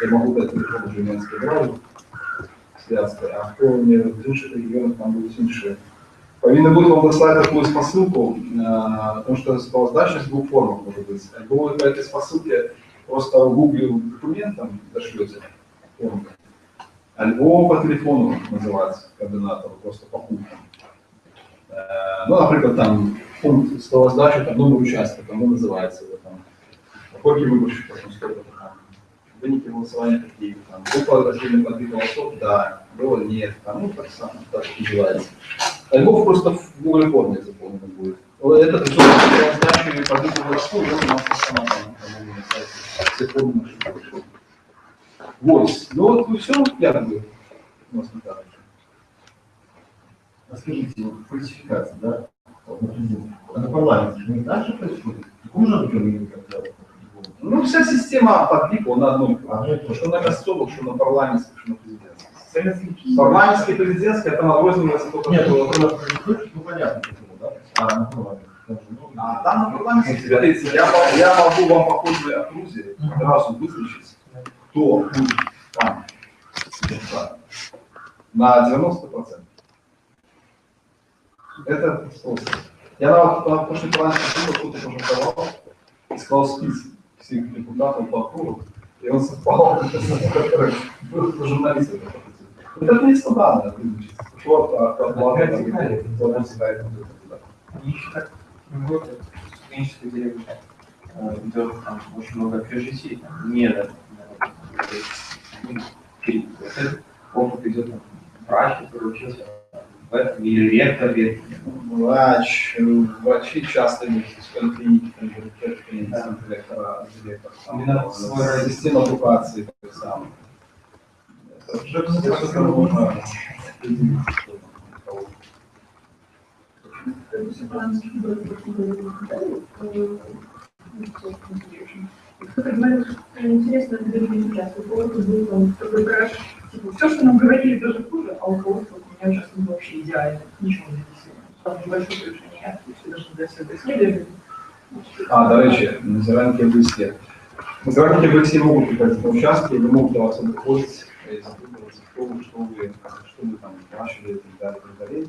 Speaker 3: я могу дать телефон уже Минской браузер, связкой, а кто не в інших регионах, там будут іншие. Повинно будет вам доставить такую посылку, потому что сопровождающность в двух формах может быть. Либо вы по этой посылке просто в Google документом дошлете, альбо по телефону называется координатор, просто по пунктам. Ну, например, там пункт сопровождачи, там номер участка, там он называется его там. Сколько выборщиков, там сколько там. Выники голосования какие там. Было отдельно по 3 голосов, да, было нет, там, ну, так само, так называется. Альбо просто в Google форме заполнено будет. Это сопровождачи по 3 голосов, вот у нас сама там, на сайте, все формы наши. Вот, ну вот и все, я думаю, у нас не так.
Speaker 5: А скажите, фальсификация, да? А на парламенте же не так же происходит? Хуже объем как-то?
Speaker 3: Ну, вся система подкликала на одном, что на костовых, что на парламентских, что на президентских. Парламентский и президентский, это отрознивается только...
Speaker 5: Нет, ну понятно, почему, да? А на парламенте?
Speaker 3: А там на парламенте, смотрите, я могу вам по каждой округе сразу вызначить, кто будет там на 90%. Это просто. Я на прошлой парламентской кто-то пожаловал и сказал список всех депутатов по округу, и он совпал с журналистом. Это не стандартно, кто оплата цикает.
Speaker 6: Они еще так работают, студенческая деревня, где там очень много общежитий, там нет, опыт идет там, врач, который учился в этом, или ректор,
Speaker 3: Врачи часто идут в поликлинике, директор, система эдукации, то есть сам.
Speaker 10: Интересно, это люди часто. У кого-то был там такой краш, типа, все, что нам говорили, даже хуже, а у кого-то у меня участвовал вообще идеально, ничего не записывали. Там небольшое превышение, все должны дать все исследование.
Speaker 3: До речі, назиральники ОБСЄ. Назиральники ОБСЄ могут приходить на участки, вы можете вас приходить и запутываться в том, что вы там начали и так далее.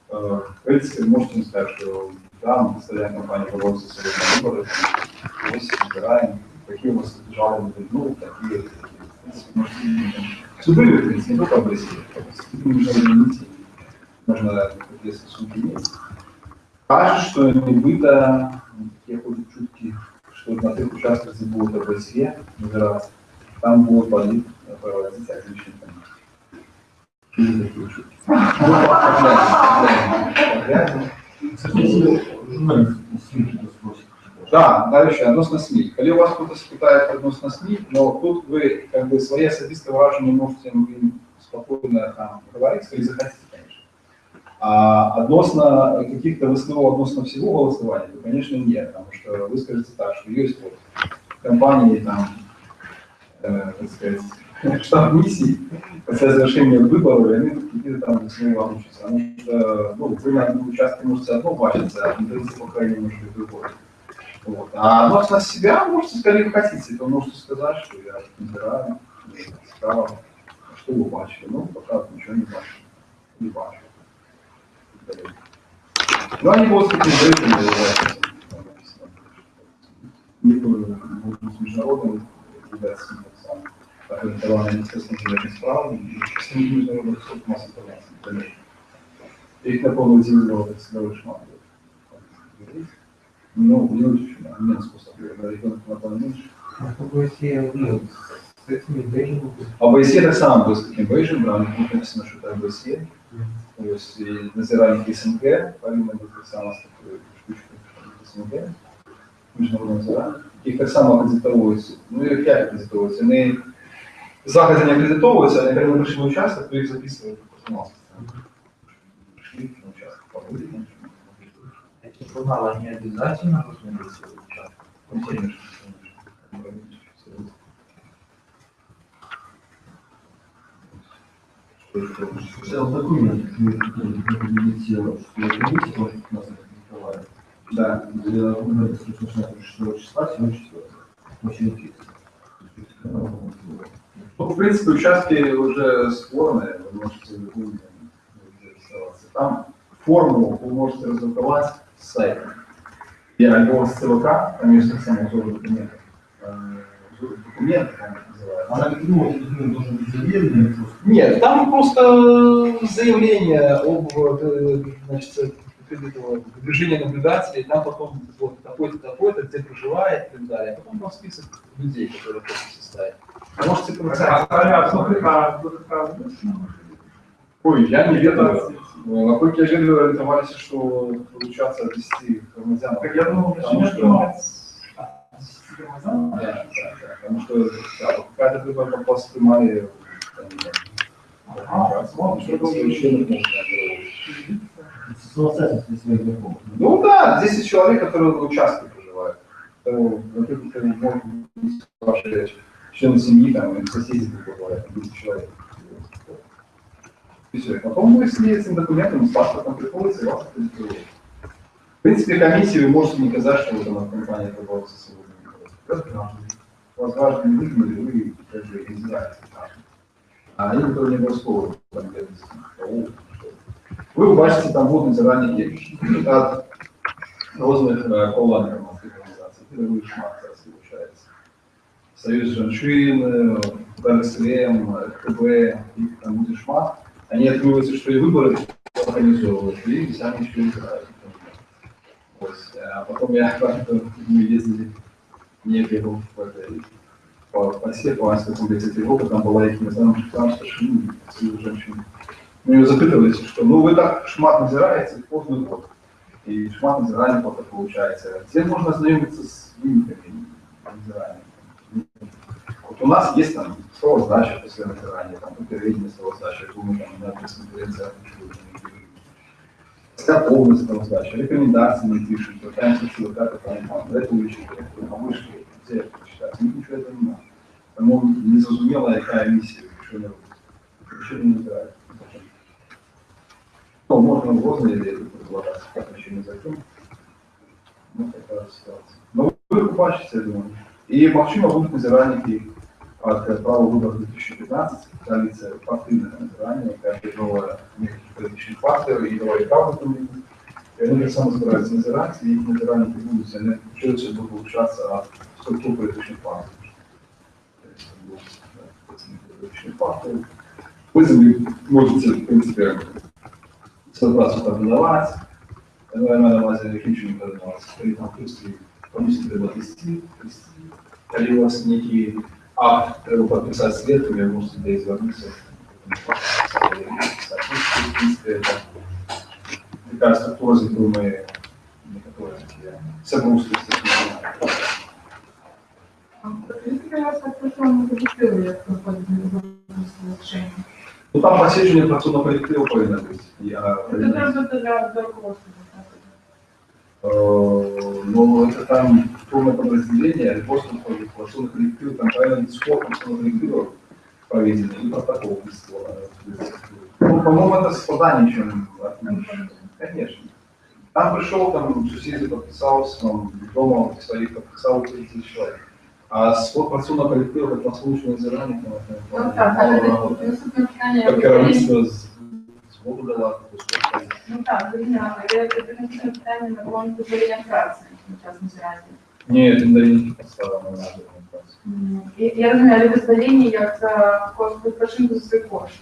Speaker 3: В принципе, можете сказать, что да, мы представляем компанию «Проводится сегодня выборы», мы собираем, какие у вас жалобы, ну, такие, любые, в принципе, не только ОБСЕ, можно какие сумки иметь. Кажется, что небыто, такие ходят чутки, что на тех участках, где будет ОБСЕ набираться, там будет проводить отличный комиссия. Да, дальше, относно СМИ. Коли у вас кто-то спитает относно СМИ, но тут вы как бы свои особистые вражения можете спокойно там говорить, если захотите, конечно. А относно каких-то ВСНО, относно всего голосования, то, конечно, нет, потому что вы скажете так, что есть вот компании, там, так сказать, штаб миссий, после завершения выборов, и они какие-то там ВСНО получатся. Потому что ну, вы на одном участке можете одно бачиться, а на третьем, по крайней мере, может быть другое. Вот. А относно себя можете сказать, как хотите, то можете сказать, что я набираю, справа, что вы бачили. Ну, пока ничего не бачу. Не бачу. Ну, они будут с таким жителем называются. С международным ребятским сам. Так, это главное, естественно, очень справа, и с ним международный суд масса информации. Их на полную дело довольно шмат. Ну, не очень, нет способа, когда ребенок на полную меньше. ОБСЕ так само был с таким бейджем, да, тут написано, что это ОБСЕ. То есть и назиральники СНГ, помимо них так само с такой штучкой СНГ, международный назиральник. Их так само аккредитовываются, ну и как аккредитовываются. Они заходы не аккредитовываются, они когда мы пришли на участок, то их записывают в персонал. Пришли на участок, поговорили.
Speaker 4: Эти журналы не обязательно должны быть в участке?
Speaker 3: Ну, конечно.
Speaker 5: Взял документ, видите, что комиссия может нас аккредитовать. Да, для документа 6 числа, 7 4.
Speaker 3: Ну, в принципе, участки уже створенные, вы можете регистрироваться. Там форму вы можете разработать с сайта. Я альбом с ЦВК, конечно, самый узор документов. Документы, как это называется.
Speaker 5: Она говорит, ну, этот документ должен быть заверенный просто.
Speaker 3: Нет, там просто заявление об, значит, движении наблюдателей, там потом вот такой-то, где проживает и так далее. А потом там список людей, которые просто составят. А можете помогать. Ой, я не ведаю. Насколько я ведаю, ориентовались, что получаться от 10 громадян.
Speaker 11: Так я думал,
Speaker 3: потому что... Да, потому что да, какая-то выбор попался в мае. Ну да, 10 человек, которые в участке проживают. Могут быть ваши члены семьи, там, и соседи бывают, 10 человек. И все. Потом вы с этим документом, с паспортом приходите, и вас аккредитируют. В принципе, комиссии вы можете не сказать, что вы там компания работает со сегодня. Вас граждане выгнали, вы как бы избираете. А они, которые не обовязково там вы бачите, там будут назиральники от разных коллаб громадских организаций. Это будет шмат зараз получается. Союз женщин, ДРСЛМ, РТБ, их там будет шмат. они отмываются, что и выборы организовывают, и сами еще играют. Вот. А потом мы ездили, не бегал в этой, по всей комплексе тревога, там была их там старшины, женщины. Мы ее запытывались, что ну вы так шмат назираете, поздно год. И шмат назирания пока получается. Теперь можно ознакомиться с лимитами назирания. Вот у нас есть там слово сдача после назирания, там попереднее слово сдача, я думаю, там на пресс-конференции полностью слово сдача, рекомендации мы пишем, пытаемся как там, это учить, а вышли, где это читать, мы ничего этого не надо. Тому незразумела, какая миссия, что не робить. Ничего не назирает. Ну, можно угодно или предлагать, как еще не закон. Ну, такая ситуация. Но вы бачите, я думаю. И максимум будут назиранники от права выбора 2015, коалиция партийное назирание, как и новая некоторых политических партий, и новая правда. И они же сами собираются назирать, и их назиранники будут, они учились, будут улучшаться от структур политических партий. Политических партий. Вы можете, в принципе, собраться организовать, наверное, на базе ничего не организоваться. При этом комиссии треба вести, когда у вас некий акт треба подписать следствие, вы можете туда извернуться. В принципе, это такая структура, за которую мы некоторые согрузки.
Speaker 1: Скажите, пожалуйста, как мы запустили решение?
Speaker 3: Ну там посещение процедурного коллектива повинно быть.
Speaker 1: Это для руководства.
Speaker 3: Ну, это там трудное подразделение, руководство процедурного коллектива, там правильно сход процедурного коллектива проведен, и протокол Ну, по-моему, это совпадание чем конечно. Там пришел, там соседи подписался, там дома своих подписал 30 человек. А сход процедурного коллектива, как на случай назирания, там как керівництво згоду дала.
Speaker 1: Ну так, зрозуміло. Я принципі питання на плані дозволення праці під час назирання.
Speaker 3: Ні, це не рівні поставлено на праці.
Speaker 1: Я розумію, але дозволення як почнуть за свій кошт.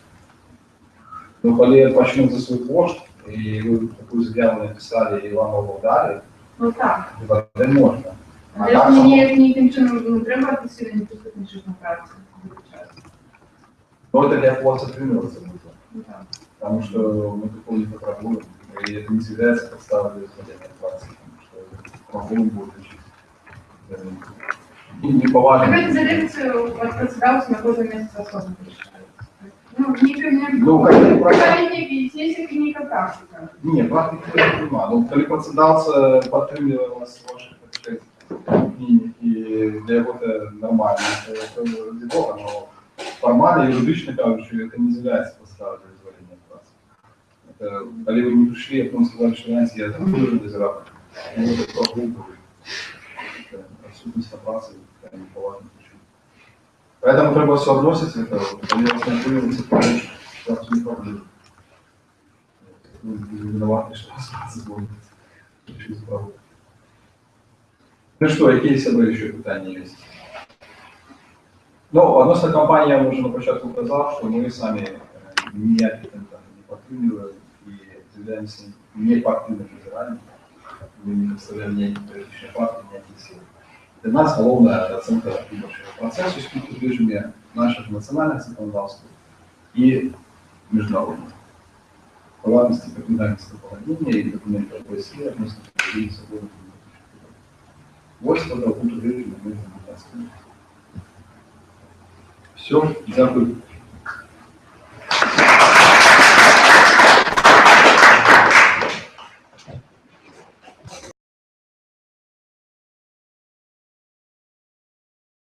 Speaker 3: Ну, коли почнуть за свій кошт, і ви таку заяву написали, і вам його дали,
Speaker 1: ну так.
Speaker 3: це можна.
Speaker 1: Але мені ніяким чином не треба сильно присутніше на праці.
Speaker 3: Ну, это для оплаты тренироваться будет.
Speaker 1: Ну так.
Speaker 3: Потому что мы такого не попробуем, и это не является подставой для изменения инфляции, потому что прогулом будет учить. И не поважно.
Speaker 1: Давайте за лекцию от председателя на какой-то месяц особенно решает. Ну, если клиника практика.
Speaker 3: Не, практика не понимаю. Ну, коли працедавца подтримливает вас ваши клиники, для его это нормально, это неплохо, но формально, юридично, кажучи, это не является подставой для изменения инфляции. Коли вы не пришли, а потом сказали, что знаете, я там тоже дозирал, ну, это прогул будет. Отсутность инфляции, это не поважно. Поэтому треба все относиться, это коли вас конкурируется, то сразу не проблема. Виноваты, что вас будет. Ну что, какие себе еще питания есть? Ну, относно компании я уже на початку сказал, что мы сами ніякі не підтримуємо і являємося непартійними лідерами. Мы не представляем никакие политические партии, никакие силы. Для нас головная оценка выборчего процесса, исключительно движения наших национальных законодательств и международных. Халатности, криминальности положения и документов ОСЕ относно людей свободных. Вот это будет движение мы. Все, дякую.